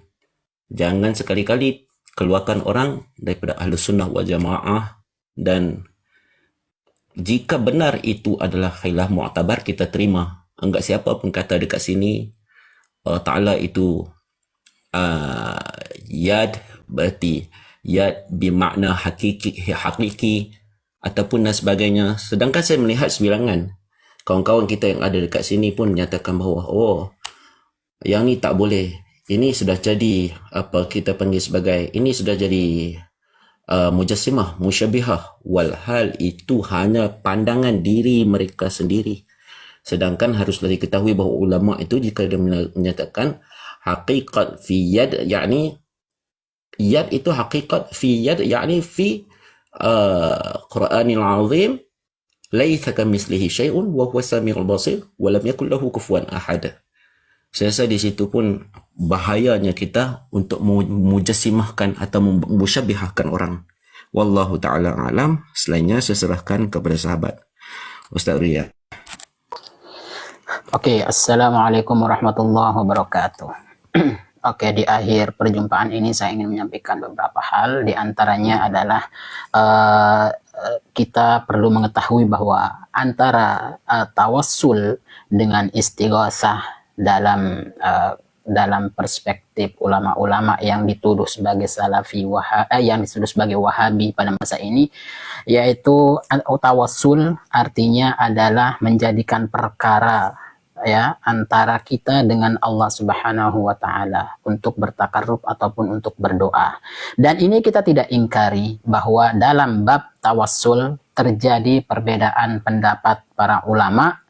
Jangan sekali-kali keluarkan orang daripada Ahlus Sunnah wal Jamaah, dan jika benar itu adalah khilaf mu'tabar, kita terima. Enggak siapa pun kata dekat sini Ta'ala itu yad, berarti yad bermakna hakiki ataupun dan sebagainya. Sedangkan saya melihat sebilangan kawan-kawan kita yang ada dekat sini pun menyatakan bahawa yang ni tak boleh. Ini sudah jadi apa kita panggil sebagai, ini sudah jadi mujassimah, musyabihah, walhal itu hanya pandangan diri mereka sendiri. Sedangkan haruslah diketahui bahawa ulama itu jika dia menyatakan haqiqat fi yad, yakni yad itu haqiqat fi yad, yakni fi Quranil Azim, laitha kamitslihi syai'un wa huwa samiul basir wa lam yakul lahu kufuwan ahad. Saya rasa di situ pun bahayanya kita untuk mujassimahkan atau musyabihahkan orang. Wallahu ta'ala alam. Selainnya saya serahkan kepada sahabat Ustaz Ria. Oke, Assalamualaikum warahmatullahi wabarakatuh. Oke, di akhir perjumpaan ini saya ingin menyampaikan beberapa hal. Di antaranya adalah kita perlu mengetahui bahwa antara tawassul dengan istighosah dalam perspektif ulama-ulama yang dituduh sebagai salafi yang dituduh sebagai wahabi pada masa ini, yaitu tawassul artinya adalah menjadikan perkara antara kita dengan Allah Subhanahu wa taala untuk bertakarrub ataupun untuk berdoa. Dan ini kita tidak ingkari bahwa dalam bab tawassul terjadi perbedaan pendapat para ulama.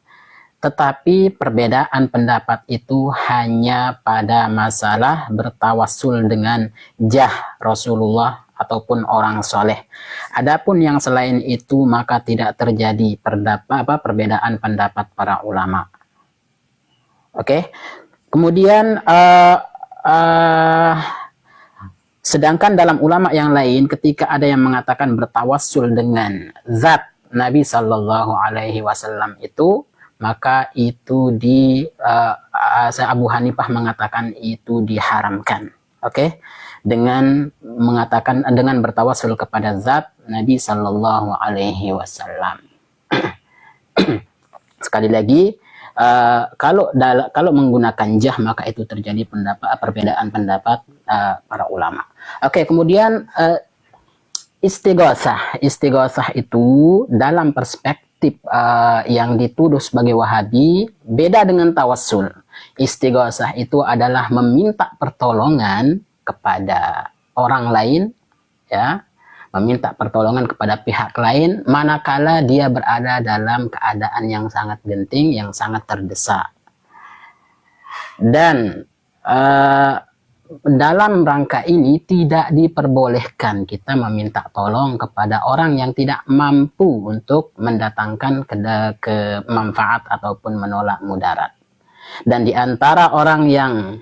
Tetapi perbedaan pendapat itu hanya pada masalah bertawassul dengan jah Rasulullah ataupun orang soleh. Adapun yang selain itu maka tidak terjadi perbedaan pendapat para ulama. Oke. Kemudian sedangkan dalam ulama yang lain ketika ada yang mengatakan bertawassul dengan zat Nabi Sallallahu Alaihi Wasallam itu, maka itu Abu Hanifah mengatakan itu diharamkan. Oke, dengan mengatakan dengan bertawassul kepada zat Nabi Sallallahu Alaihi Wasallam. Sekali lagi, kalau menggunakan jah maka itu terjadi perbedaan pendapat para ulama. Oke, kemudian istighosah itu dalam perspektif yang dituduh sebagai wahabi beda dengan tawassul. Istighosah itu adalah meminta pertolongan kepada orang lain, meminta pertolongan kepada pihak lain manakala dia berada dalam keadaan yang sangat genting, yang sangat terdesak. Dan dalam rangka ini tidak diperbolehkan kita meminta tolong kepada orang yang tidak mampu untuk mendatangkan ke manfaat ataupun menolak mudarat. Dan di antara orang yang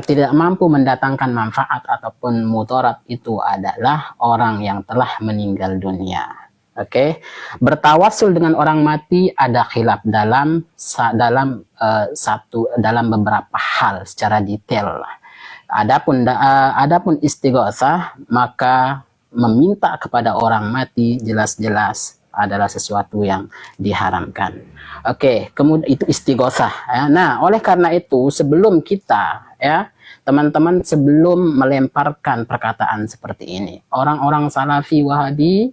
tidak mampu mendatangkan manfaat ataupun mudarat itu adalah orang yang telah meninggal dunia. Oke, bertawassul dengan orang mati ada khilaf dalam beberapa hal secara detail. Adapun istighosah maka meminta kepada orang mati jelas-jelas adalah sesuatu yang diharamkan. Oke, kemudian itu istighosah. Nah, oleh karena itu sebelum kita teman-teman sebelum melemparkan perkataan seperti ini, orang-orang salafi wahabi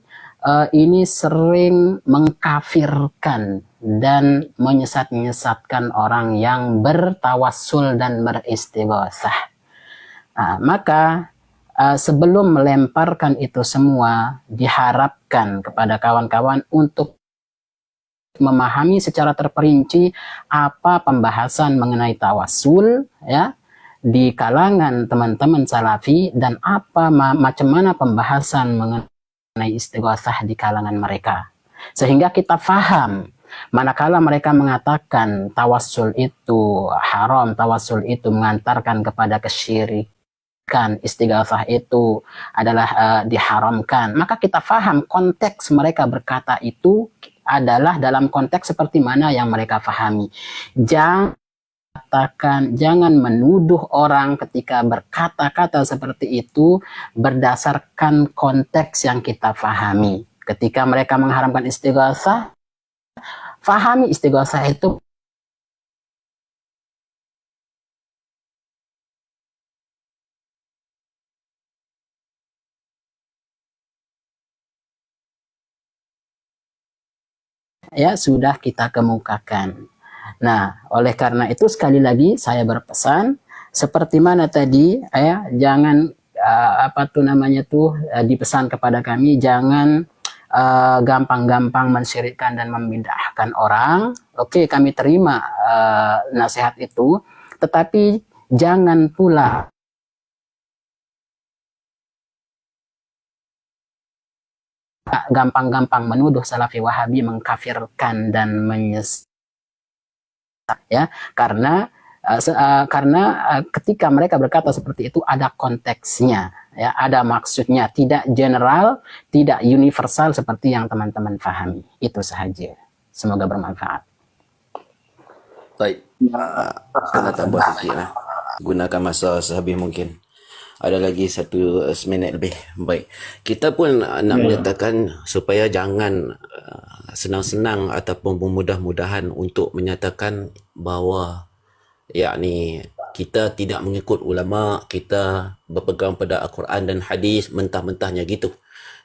ini sering mengkafirkan dan menyesatkan orang yang bertawassul dan beristighosah. Maka sebelum melemparkan itu semua diharapkan kepada kawan-kawan untuk memahami secara terperinci apa pembahasan mengenai tawassul ya di kalangan teman-teman salafi dan apa macam mana pembahasan mengenai istighatsah di kalangan mereka, sehingga kita faham manakala mereka mengatakan tawassul itu haram, tawassul itu mengantarkan kepada kesyirikan, istighatsah itu adalah diharamkan, maka kita faham konteks mereka berkata itu adalah dalam konteks seperti mana yang mereka fahami. Jangan menuduh orang ketika berkata-kata seperti itu berdasarkan konteks yang kita fahami. Ketika mereka mengharamkan istighatsah, fahami istighatsah itu ya sudah kita kemukakan. Nah, oleh karena itu sekali lagi saya berpesan seperti mana tadi ya, jangan dipesan kepada kami jangan gampang-gampang mensyirikkan dan membid'ahkan orang. Oke, kami terima nasihat itu, tetapi jangan pula gampang-gampang menuduh Salafi Wahabi, mengkafirkan dan menyesatkan ya, karena ketika mereka berkata seperti itu ada konteksnya ya, ada maksudnya, tidak general, tidak universal seperti yang teman-teman pahami. Itu saja, semoga bermanfaat. Baik, kena tambah sikit lah, gunakan masa sehabis mungkin. Ada lagi 1 minit lebih. Baik, kita pun nak menyatakan supaya jangan senang-senang ataupun mudah-mudahan untuk menyatakan bahawa yakni kita tidak mengikut ulama, kita berpegang pada Al-Quran dan hadis mentah-mentahnya gitu.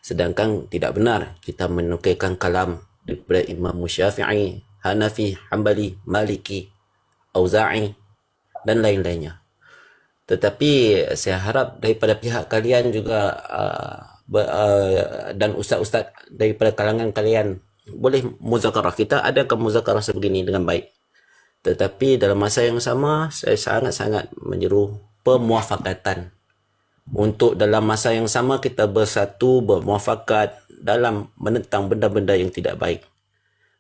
Sedangkan tidak benar, kita menukilkan kalam daripada Imam Syafi'i, Hanafi, Hanbali, Maliki, Auza'i dan lain-lainnya. Tetapi saya harap daripada pihak kalian juga dan ustaz-ustaz daripada kalangan kalian boleh muzakarah. Kita adakan muzakarah sebegini dengan baik. Tetapi dalam masa yang sama saya sangat-sangat menyeru pemuafakatan. Untuk dalam masa yang sama kita bersatu, bermuafakat dalam menentang benda-benda yang tidak baik.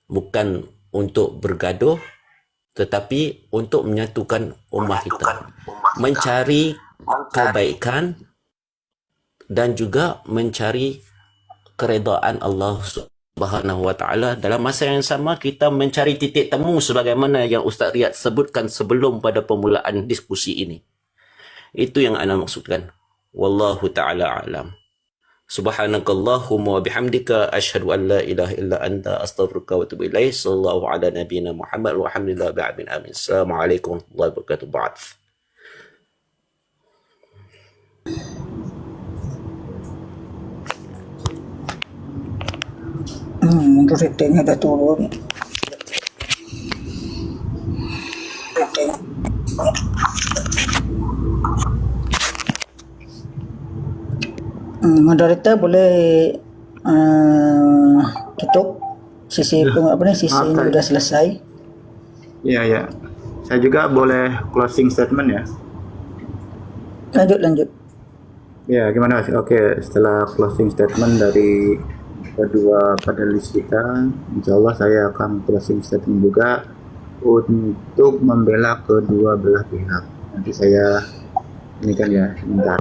Bukan untuk bergaduh, tetapi untuk menyatukan ummah kita, mencari kebaikan dan juga mencari keredaan Allah Subhanahu wa taala. Dalam masa yang sama kita mencari titik temu sebagaimana yang Ustaz Riyad sebutkan sebelum pada permulaan diskusi ini. Itu yang ana maksudkan. Wallahu taala alam. Subhanakallahumma wa bihamdika asyhadu an la ilaha illa anta astaghfiruka wa atubu ilaik. Sallallahu ala nabiyyina Muhammad walhamdulillahi rabbil alamin. Assalamualaikum warahmatullahi wabarakatuh. Ba'd. Ratingnya dah turun. Rating. Moderator boleh tutup sisi sisi ini sudah selesai. Ya. Saya juga boleh closing statement ya. Lanjut. Ya, gimana Mas? Oke, setelah closing statement dari kedua panelis kita, insya Allah saya akan closing statement juga untuk membela kedua belah pihak. Nanti saya ini kan ya sebentar.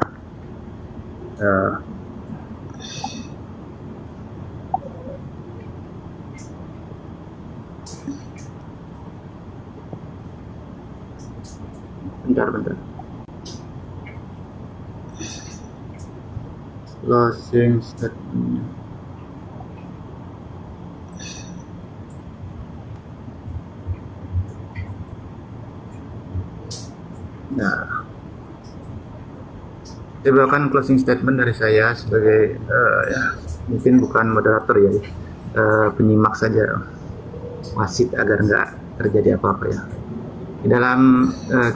Bentar. Closing statement. Nah, saya bawakan closing statement dari saya sebagai mungkin bukan moderator ya, penyimak saja, wasit agar nggak terjadi apa-apa ya. Di dalam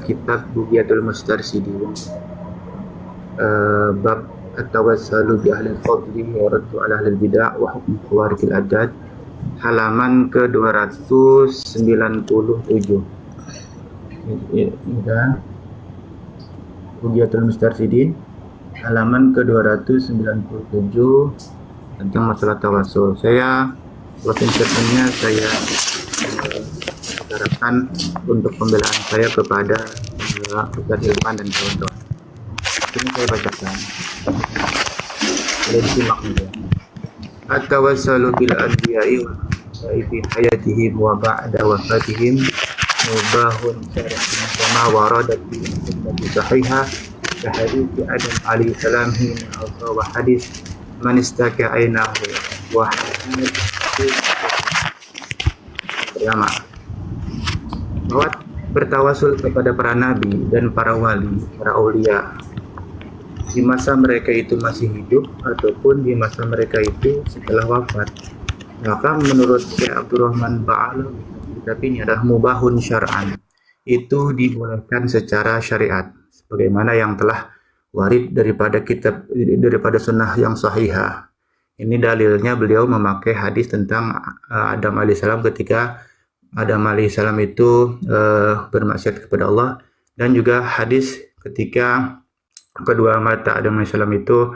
kitab Bughyatul Mustarsyidin, bab at-tawassalu bi ahli al-fadli wa raddu ala ahli al-bid'ah wa hukm khawarij al-adad, halaman ke-297. Ini kan Bugiatul Mustarsidin halaman ke-297 tentang masalah tawasul. Saya closing statement-nya saya utarakan untuk pembelaan saya kepada Ustaz Hilman dan kawan-kawan. Ini saya bacakan. Boleh disimak juga. At-tawassalu bil anbiya'i wa fi hayatihim wa ba'da wafatihim mubahun syar'an kama waradat fi sunnati sahihah ka hadits Adam alaihi salam hina wa hadis man istaka ainahu wa hadits pertama bahwa bertawasul kepada para nabi dan para wali, para aulia di masa mereka itu masih hidup ataupun di masa mereka itu setelah wafat, maka menurut Syekh Abdurrahman Ba'alawi, tapi ini adalah mubahun syar'an, itu dibolehkan secara syariat sebagaimana yang telah warid daripada sunnah yang sahihah. Ini dalilnya beliau memakai hadis tentang Adam alaihissalam ketika Adam alaihissalam itu bermaksiat kepada Allah, dan juga hadis ketika kedua mata Adam alaihissalam itu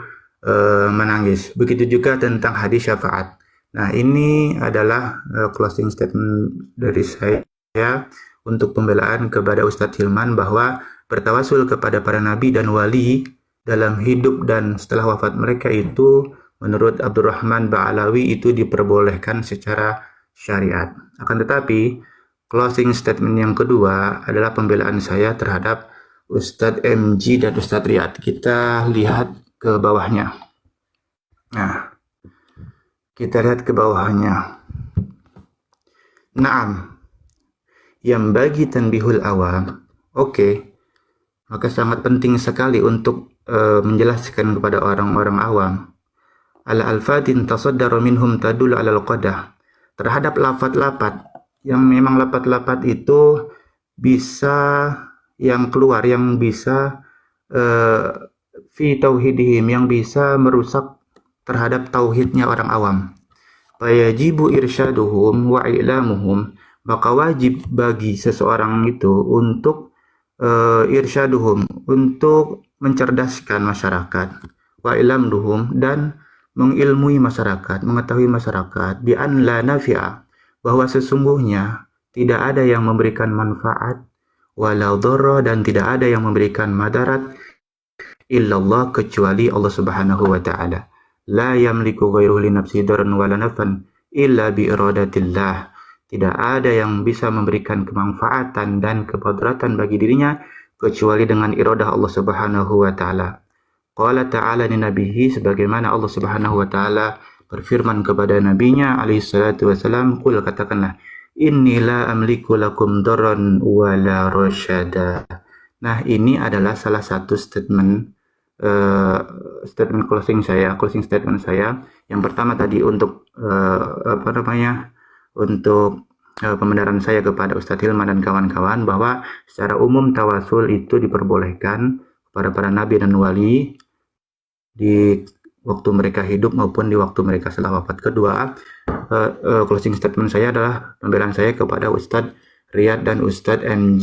menangis. Begitu juga tentang hadis syafaat. Nah, ini adalah closing statement dari saya untuk pembelaan kepada Ustadz Hilman bahwa bertawasul kepada para nabi dan wali dalam hidup dan setelah wafat mereka itu menurut Abdurrahman Ba'alawi itu diperbolehkan secara syariat. Akan tetapi closing statement yang kedua adalah pembelaan saya terhadap Ustadz MG dan Ustadz Riyad. Kita lihat ke bawahnya. Nah, kita lihat ke bawahnya. Naam, yang bagi tanbihul awam. Oke, maka sangat penting sekali untuk menjelaskan kepada orang-orang awam. Ala alfatin tasaddaru minhum tadul ala al-qadah. Terhadap lafat-lafat yang memang lafat-lafat itu bisa yang keluar, yang bisa fi tauhidihim, yang bisa merusak terhadap tauhidnya orang awam. Fayajibu irsyaduhum wa ilamuhum, maka wajib bagi seseorang itu untuk irsyaduhum, untuk mencerdaskan masyarakat, wa ilamduhum, dan mengilmui masyarakat, mengetahui masyarakat, bi an la nafi'a, bahwa sesungguhnya tidak ada yang memberikan manfaat, wala dharra, dan tidak ada yang memberikan madarat, illallah, kecuali Allah Subhanahu wa taala. La yamliku ghairuhu li nafsihi darran wala nafan illa bi iradatillah. Tidak ada yang bisa memberikan kemanfaatan dan kemudaratan bagi dirinya kecuali dengan iradah Allah Subhanahu wa taala. Qala ta'ala li nabihi, sebagaimana Allah Subhanahu wa taala berfirman kepada nabinya alaihi salatu wasalam, qul, katakanlah, inni la amliku lakum darran wala rasyada. Nah, ini adalah salah satu statement closing statement saya. Yang pertama tadi untuk untuk pembenaran saya kepada Ustadz Hilman dan kawan-kawan bahwa secara umum tawasul itu diperbolehkan kepada para nabi dan wali di waktu mereka hidup maupun di waktu mereka setelah wafat. Kedua, closing statement saya adalah pembelaan saya kepada Ustadz Riyad dan Ustadz MG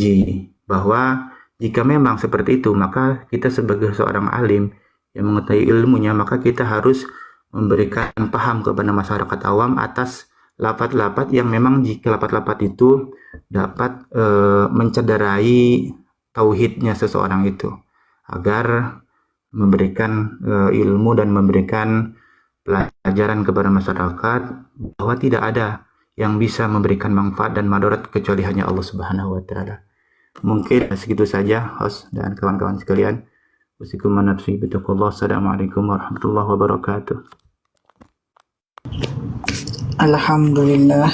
bahwa jika memang seperti itu, maka kita sebagai seorang alim yang mengetahui ilmunya, maka kita harus memberikan paham kepada masyarakat awam atas lafaz-lafaz yang memang jika lafaz-lafaz itu dapat mencederai tauhidnya seseorang itu, agar memberikan ilmu dan memberikan pelajaran kepada masyarakat bahwa tidak ada yang bisa memberikan manfaat dan madarat kecuali hanya Allah Subhanahu wa taala. Mungkin segitu saja host dan kawan-kawan sekalian. Usikum nafsi bitaqullah. Assalamualaikum warahmatullahi wabarakatuh. Alhamdulillah,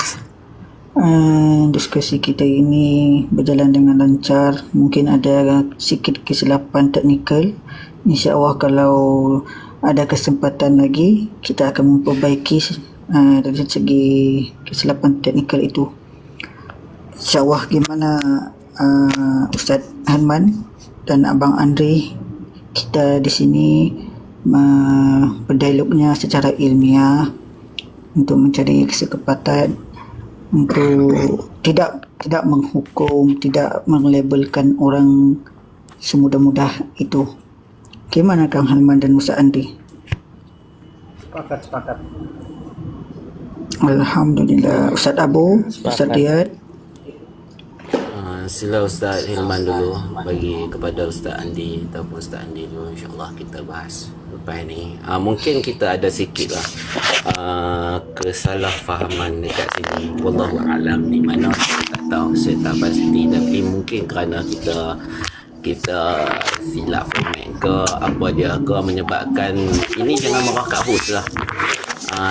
diskusi kita ini berjalan dengan lancar. Mungkin ada sedikit kesilapan teknikal. InsyaAllah kalau ada kesempatan lagi, kita akan memperbaiki dari segi kesilapan teknikal itu. InsyaAllah, gimana Ustaz Hilman dan Abang Andri, kita di sini berdialognya secara ilmiah, untuk mencari kesepakatan untuk tidak menghukum, tidak melabelkan orang semudah-mudah itu. Bagaimana Kang Halman dan Ustaz Andi? Sepakat. Alhamdulillah. Ustaz Abu, Ustaz Diat. Sila Ustaz Hilman dulu bagi kepada Ustaz Andi ataupun Ustaz Andi dulu, insyaAllah kita bahas lepas ni. Mungkin kita ada sikit lah kesalahfahaman dekat sini, wallahu alam di mana saya tak tahu, saya tak pasti, tapi mungkin kerana kita silap format ke apa dia ke menyebabkan ini. Jangan marah kat host lah.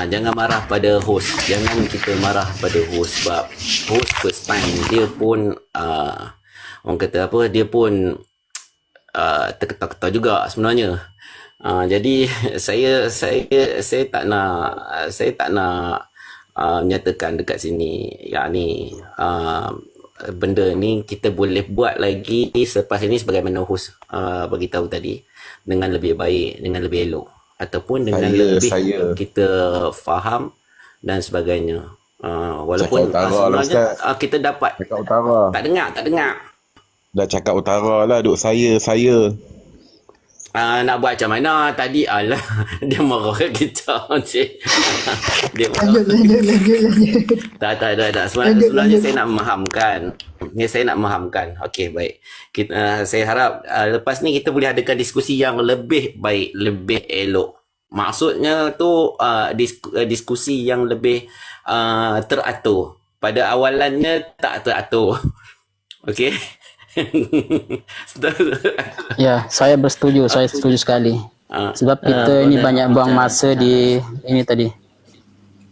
Jangan marah pada host, jangan kita marah pada host, sebab host first time dia pun orang kata apa, dia pun terketar-ketar juga sebenarnya. Jadi saya tak nak menyatakan dekat sini yakni benda ni kita boleh buat lagi selepas ini sebagaimana host bagi tahu tadi, dengan lebih baik, dengan lebih elok, ataupun dengan lebih kita faham dan sebagainya. Walaupun sebenarnya kita dapat cakap utara. Tak dengar. Dah cakap utara lah, duk saya. Nak buat macam mana tadi? Alah, dia marah kat kita. Dia marah. Lanjut. Tak. Sebenarnya saya nak memahamkan. Okey, baik. Saya harap lepas ni kita boleh adakan diskusi yang lebih baik, lebih elok. Maksudnya tu diskusi yang lebih teratur. Pada awalannya tak teratur. Okey. Ya, saya setuju sekali. Sebab kita ini banyak buang masa di ini tadi.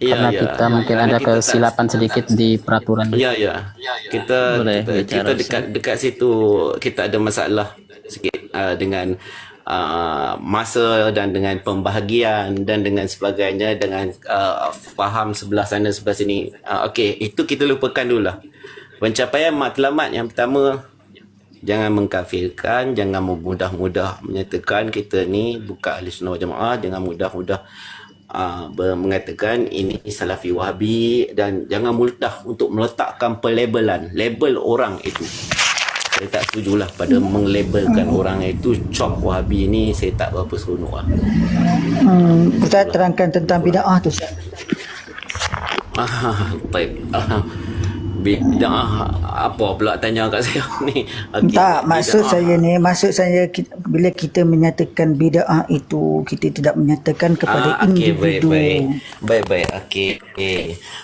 Karena kita mungkin ada kesilapan sedikit di peraturan. Ya. Kita dekat situ kita ada masalah sikit dengan masa dan dengan pembahagian dan dengan sebagainya, dengan faham sebelah sana sebelah sini. Okey, itu kita lupakan dululah. Pencapaian matlamat yang pertama, jangan mengkafirkan, jangan mudah-mudah menyatakan kita ni bukan ahli sunnah wal jamaah, jangan mudah-mudah mengatakan ini salafi wahabi, dan jangan mudah untuk meletakkan label orang itu. Saya tak setujulah pada menglabelkan orang itu cop wahabi ni, saya tak berapa seronok lah. Ustaz terangkan tentang bid'ah tu Ustaz. Baik. Bid'ah apa pula tanya kat saya ni? Tak, maksud saya bila kita menyatakan bid'ah itu, kita tidak menyatakan kepada individu. Baik. Okey.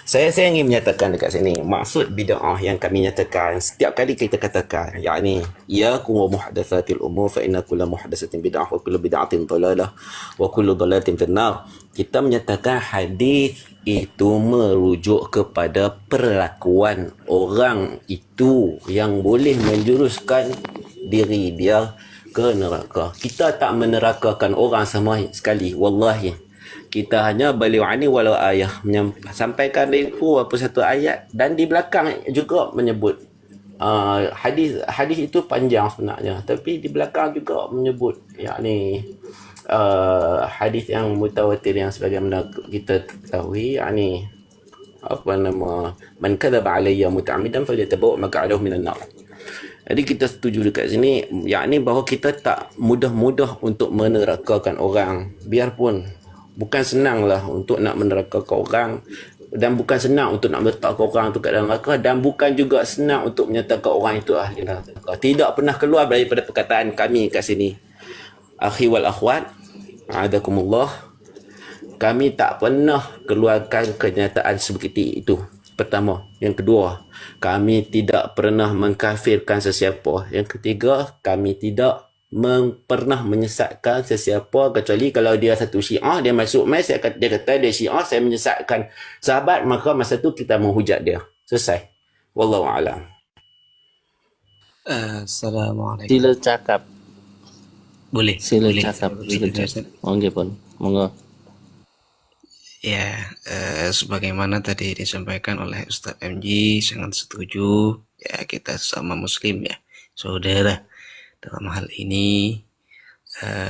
Saya ingin menyatakan dekat sini, maksud bid'ah yang kami nyatakan setiap kali kita katakan yakni iyakum wa muhdatsatil umur fa inna kulla muhdatsatin bid'ah wa kullu bid'atin dhalalah wa kullu dhalalatin finnar. Kita menyatakan hadis itu merujuk kepada perlakuan orang itu yang boleh menjuruskan diri dia ke neraka. Kita tak menerakakan orang sama sekali, wallahi. Kita hanya bali'ani walau ayah, sampaikan itu apa satu ayat, dan di belakang juga menyebut hadis itu panjang sebenarnya, tapi di belakang juga menyebut yakni hadis yang mutawatir yang sebagaimana kita ketahui, yakni apa nama, man kadzaba alayya muta'ammidan falyatabawa maq'adahu minan nar. Jadi kita setuju dekat sini yakni bahawa kita tak mudah-mudah untuk menerakakan orang, biarpun bukan senanglah untuk nak menerakakan orang, dan bukan senang untuk nak meletakkan orang itu kat dalam neraka, dan bukan juga senang untuk menyatakan orang itu ahli neraka. Tidak pernah keluar daripada perkataan kami kat sini, akhi wal akhwat, a'adakumullah, kami tak pernah keluarkan kenyataan seperti itu. Pertama. Yang kedua, kami tidak pernah mengkafirkan sesiapa. Yang ketiga, kami tidak pernah menyesatkan sesiapa, kecuali kalau dia satu Syiah, dia masuk mes, dia kata dia Syiah, saya menyesatkan sahabat, maka masa tu kita menghujat dia. Selesai. Wallahu a'lam. Assalamualaikum. Sila cakap. Boleh. Cakap. Okey pun. Monggo. Ya, sebagaimana tadi disampaikan oleh Ustaz MG, sangat setuju. Ya, kita sama muslim ya, saudara. Dalam hal ini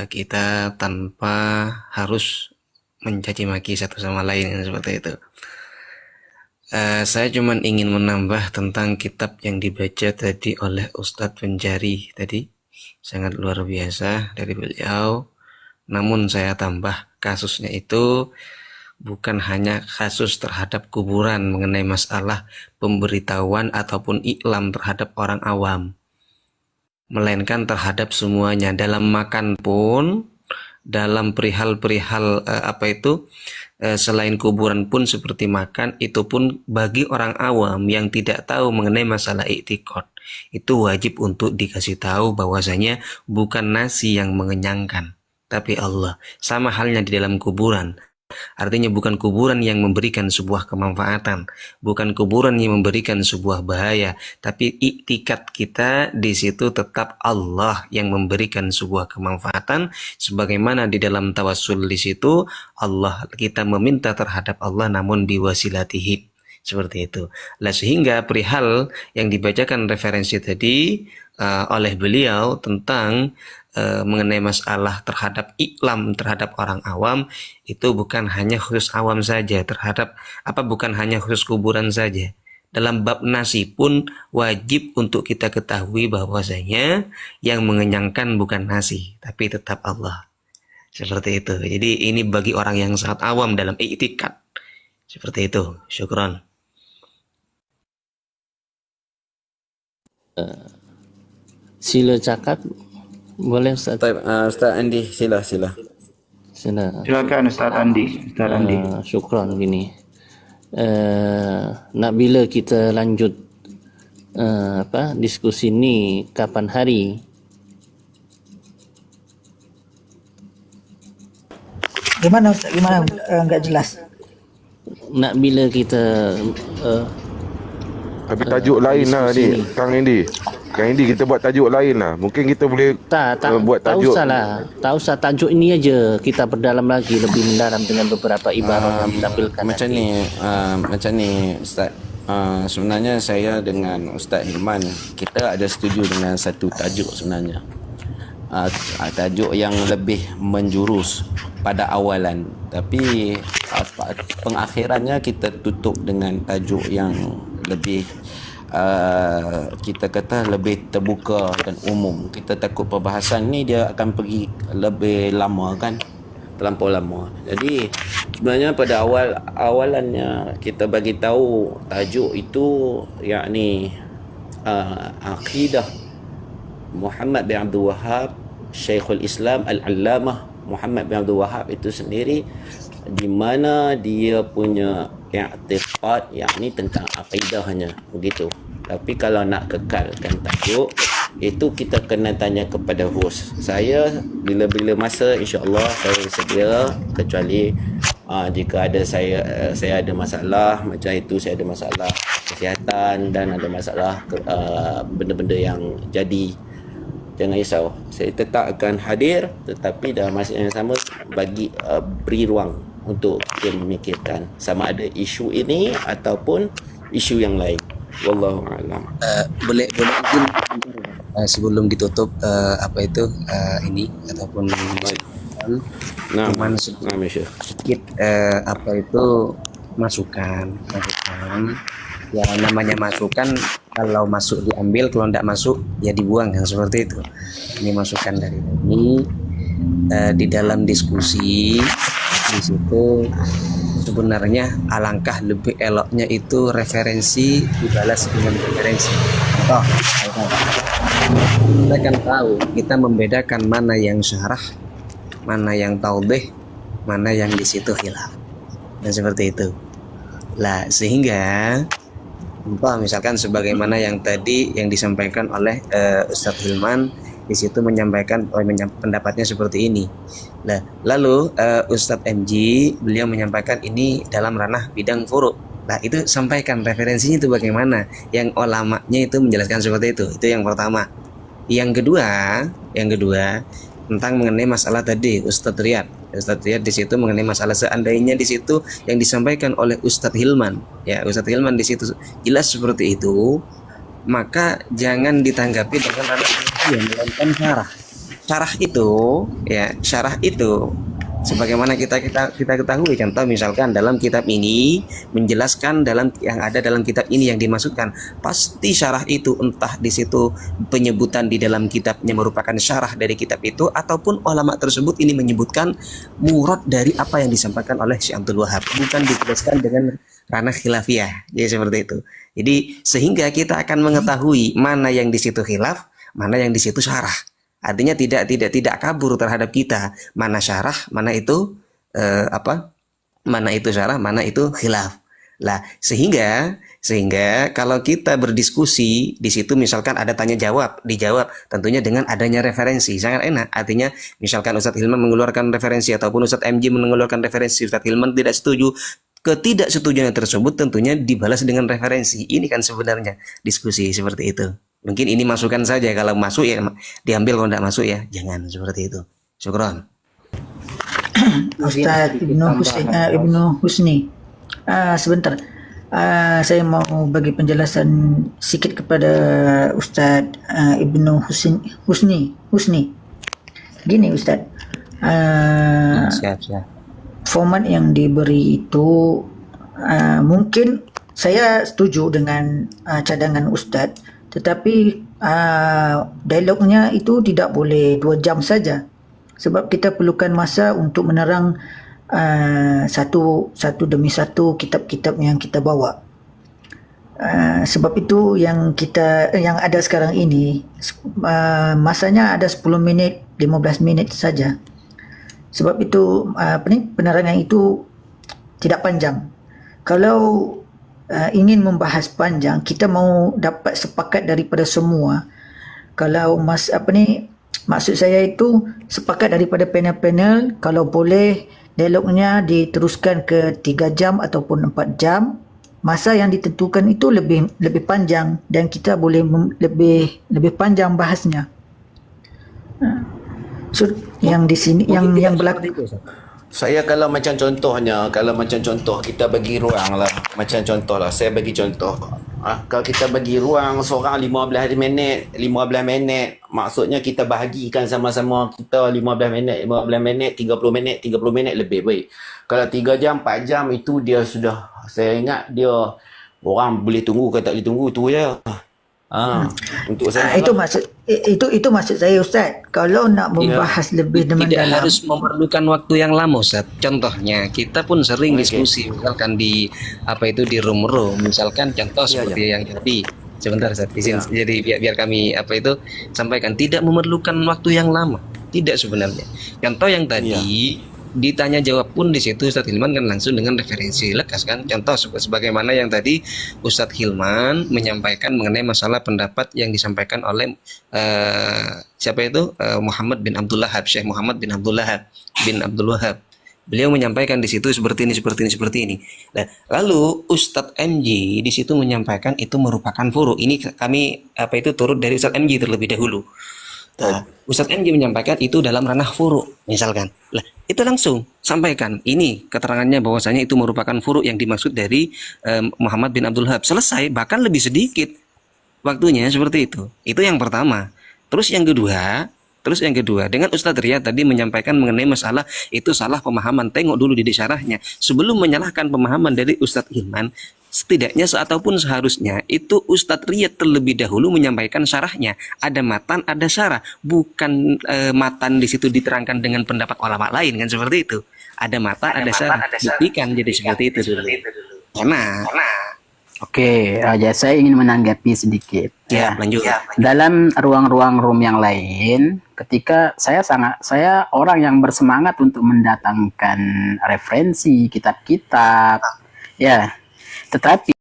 kita tanpa harus mencaci maki satu sama lain seperti itu. Saya cuma ingin menambah tentang kitab yang dibaca tadi oleh Ustadz Penjari tadi, sangat luar biasa dari beliau. Namun saya tambah, kasusnya itu bukan hanya kasus terhadap kuburan mengenai masalah pemberitahuan ataupun iklam terhadap orang awam, melainkan terhadap semuanya. Dalam makan pun, dalam perihal-perihal selain kuburan pun seperti makan, itu pun bagi orang awam yang tidak tahu mengenai masalah i'tiqad, itu wajib untuk dikasih tahu bahwasanya bukan nasi yang mengenyangkan, tapi Allah. Sama halnya di dalam kuburan. Artinya bukan kuburan yang memberikan sebuah kemanfaatan, bukan kuburan yang memberikan sebuah bahaya, tapi iktikad kita di situ tetap Allah yang memberikan sebuah kemanfaatan, sebagaimana di dalam tawassul di situ Allah, kita meminta terhadap Allah namun biwasilatihi, seperti itu. Lah sehingga perihal yang dibacakan referensi tadi oleh beliau tentang mengenai masalah terhadap iklam terhadap orang awam, itu bukan hanya khusus awam saja, bukan hanya khusus kuburan saja. Dalam bab nasi pun wajib untuk kita ketahui bahwasanya yang mengenyangkan bukan nasi, tapi tetap Allah. Seperti itu. Jadi ini bagi orang yang sangat awam dalam i'tikad. Seperti itu. Syukron. Sila cakap. Boleh Ustaz? Ustaz Andi, sila. Silakan Ustaz Andi. Syukran gini. Nak bila kita lanjut diskusi ni kapan hari? Gimana Ustaz? Gimana? Enggak jelas. Nak bila kita Tapi tajuk lain lah ni, Kang Indi. Kang Indi, kita buat tajuk lain lah. Mungkin kita boleh buat tajuk. Tak usah tajuk ini aja. Kita berdalam lagi, lebih mendalam dengan beberapa ibarat yang ditampilkan. Macam ni Ustaz. Sebenarnya saya dengan Ustaz Hilman, kita ada setuju dengan satu tajuk sebenarnya. Tajuk yang lebih menjurus pada awalan, tapi pengakhirannya kita tutup dengan tajuk yang lebih kita kata lebih terbuka dan umum. Kita takut perbahasan ni dia akan pergi lebih lama kan, terlampau lama. Jadi sebenarnya pada awalannya kita bagi tahu tajuk itu yakni akidah Muhammad bin Abdul Wahhab, Syekhul Islam Al-Allamah Muhammad bin Abdul Wahhab itu sendiri, di mana dia punya i'tiqad yakni tentang akidahnya begitu. Tapi kalau nak kekalkan tajuk itu kita kena tanya kepada host. Saya bila-bila masa insya-Allah saya sedia, kecuali jika ada saya ada masalah macam itu, saya ada masalah kesihatan dan ada masalah benda-benda yang jadi, jangan risau, saya tetap akan hadir, tetapi dalam masa yang sama beri ruang untuk kita memikirkan sama ada isu ini ataupun isu yang lain. Wallahu a'lam. Boleh izin sebelum ditutup ini ataupun sedikit masukan. Ya namanya masukan, kalau masuk diambil, kalau tidak masuk ya dibuang, yang seperti itu. Ini masukan dari ini di dalam diskusi di situ. Sebenarnya alangkah lebih eloknya itu referensi dibalas dengan referensi. Contoh, kita kan tahu, kita membedakan mana yang syarah, mana yang taudih, mana yang di situ khilaf, dan seperti itu. Lah sehingga misalkan sebagaimana yang tadi yang disampaikan oleh Ustadz Hilman, di situ menyampaikan pendapatnya seperti ini. Nah, lalu Ustadz MG beliau menyampaikan ini dalam ranah bidang furu'. Nah, itu sampaikan referensinya itu bagaimana. Yang ulamanya itu menjelaskan seperti itu. Itu yang pertama. Yang kedua tentang mengenai masalah tadi Ustadz Riyad di situ mengenai masalah seandainya di situ yang disampaikan oleh Ustadz Hilman, ya Ustadz Hilman di situ jelas seperti itu, maka jangan ditanggapi dengan ranah yang melainkan syarah. Syarah itu Sebagaimana kita ketahui, contoh misalkan dalam kitab ini menjelaskan yang ada dalam kitab ini yang dimaksudkan, pasti syarah itu entah di situ penyebutan di dalam kitabnya merupakan syarah dari kitab itu, ataupun ulama tersebut ini menyebutkan murad dari apa yang disampaikan oleh Syekh Abdul Wahab, bukan dijelaskan dengan ranah khilafiyah. Jadi seperti itu. Jadi sehingga kita akan mengetahui mana yang di situ khilaf, mana yang di situ syarah. Artinya tidak kabur terhadap kita mana syarah, mana itu mana itu syarah, mana itu khilaf. Lah, sehingga kalau kita berdiskusi di situ misalkan ada tanya jawab, dijawab tentunya dengan adanya referensi, sangat enak. Artinya misalkan Ustadz Hilman mengeluarkan referensi ataupun Ustadz MJ mengeluarkan referensi, Ustadz Hilman tidak setuju, ketidaksetujuan tentunya tentunya dibalas dengan referensi. Ini kan sebenarnya diskusi seperti itu. Mungkin ini masukan saja, kalau masuk ya diambil, kalau tidak masuk ya jangan, seperti itu. Syukron. Ustaz Ibnu Husni, sebentar. Saya mau bagi penjelasan sikit kepada Ustaz Ibnu Husni. Gini Ustaz, Siap. format yang diberi itu mungkin saya setuju dengan cadangan Ustaz, tetapi dialognya itu tidak boleh 2 jam saja, sebab kita perlukan masa untuk menerang satu demi satu kitab-kitab yang kita bawa. Sebab itu yang ada sekarang ini masanya ada 10 minit, 15 minit saja. Sebab itu penerangan itu tidak panjang. Kalau ingin membahas panjang, kita mau dapat sepakat daripada semua. Kalau maksud saya itu sepakat daripada panel-panel, kalau boleh dialognya diteruskan ke 3 jam ataupun 4 jam. Masa yang ditentukan itu lebih panjang dan kita boleh lebih panjang bahasnya. So, yang di sini yang berlaku. Saya kalau macam contoh kita bagi ruang lah. Macam contoh lah, saya bagi contoh. Kalau kita bagi ruang seorang 15 minit, maksudnya kita bahagikan sama-sama kita 15 minit, 30 minit lebih baik. Kalau 3 jam, 4 jam itu dia sudah, saya ingat dia orang boleh tunggu ke tak boleh tunggu tu je. Untuk saya itu maksud saya Ustaz. Kalau nak membahas lebih tidak mendalam, harus memerlukan waktu yang lama, Ustaz. Contohnya kita pun sering diskusi misalkan di di room misalkan contoh seperti yang tadi. Sebentar Ustaz, jadi biar kami sampaikan, tidak memerlukan waktu yang lama. Tidak sebenarnya. Contoh yang tadi ditanya jawab pun di situ Ustadz Hilman kan langsung dengan referensi, lekas kan. Contoh sebagaimana yang tadi Ustadz Hilman menyampaikan mengenai masalah pendapat yang disampaikan oleh Muhammad bin Abdul Wahab, Syekh Muhammad bin Abdul Wahab. Beliau menyampaikan di situ seperti ini. Nah, lalu Ustadz MJ di situ menyampaikan itu merupakan furu. Ini kami turut dari Ustadz MJ terlebih dahulu. Nah, Ustadz MJ menyampaikan itu dalam ranah furu misalkan. Lah, itu langsung sampaikan ini keterangannya bahwasanya itu merupakan furu yang dimaksud dari Muhammad bin Abdul Wahab. Selesai, bahkan lebih sedikit waktunya seperti itu. Itu yang pertama. Terus yang kedua, dengan Ustadz Riyad tadi menyampaikan mengenai masalah itu salah pemahaman. Tengok dulu di syarahnya. Sebelum menyalahkan pemahaman dari Ustadz Hilman, setidaknya ataupun seharusnya itu Ustadz Riyad terlebih dahulu menyampaikan syarahnya. Ada matan, ada syarah. Bukan matan di situ diterangkan dengan pendapat ulama lain kan, seperti itu. Ada matan, ada syarah. Buktikan jadi seperti itu dulu. Karena Oke, saya ingin menanggapi sedikit. Lanjut. Dalam ruang-ruang room yang lain, ketika saya orang yang bersemangat untuk mendatangkan referensi kitab-kitab, tetapi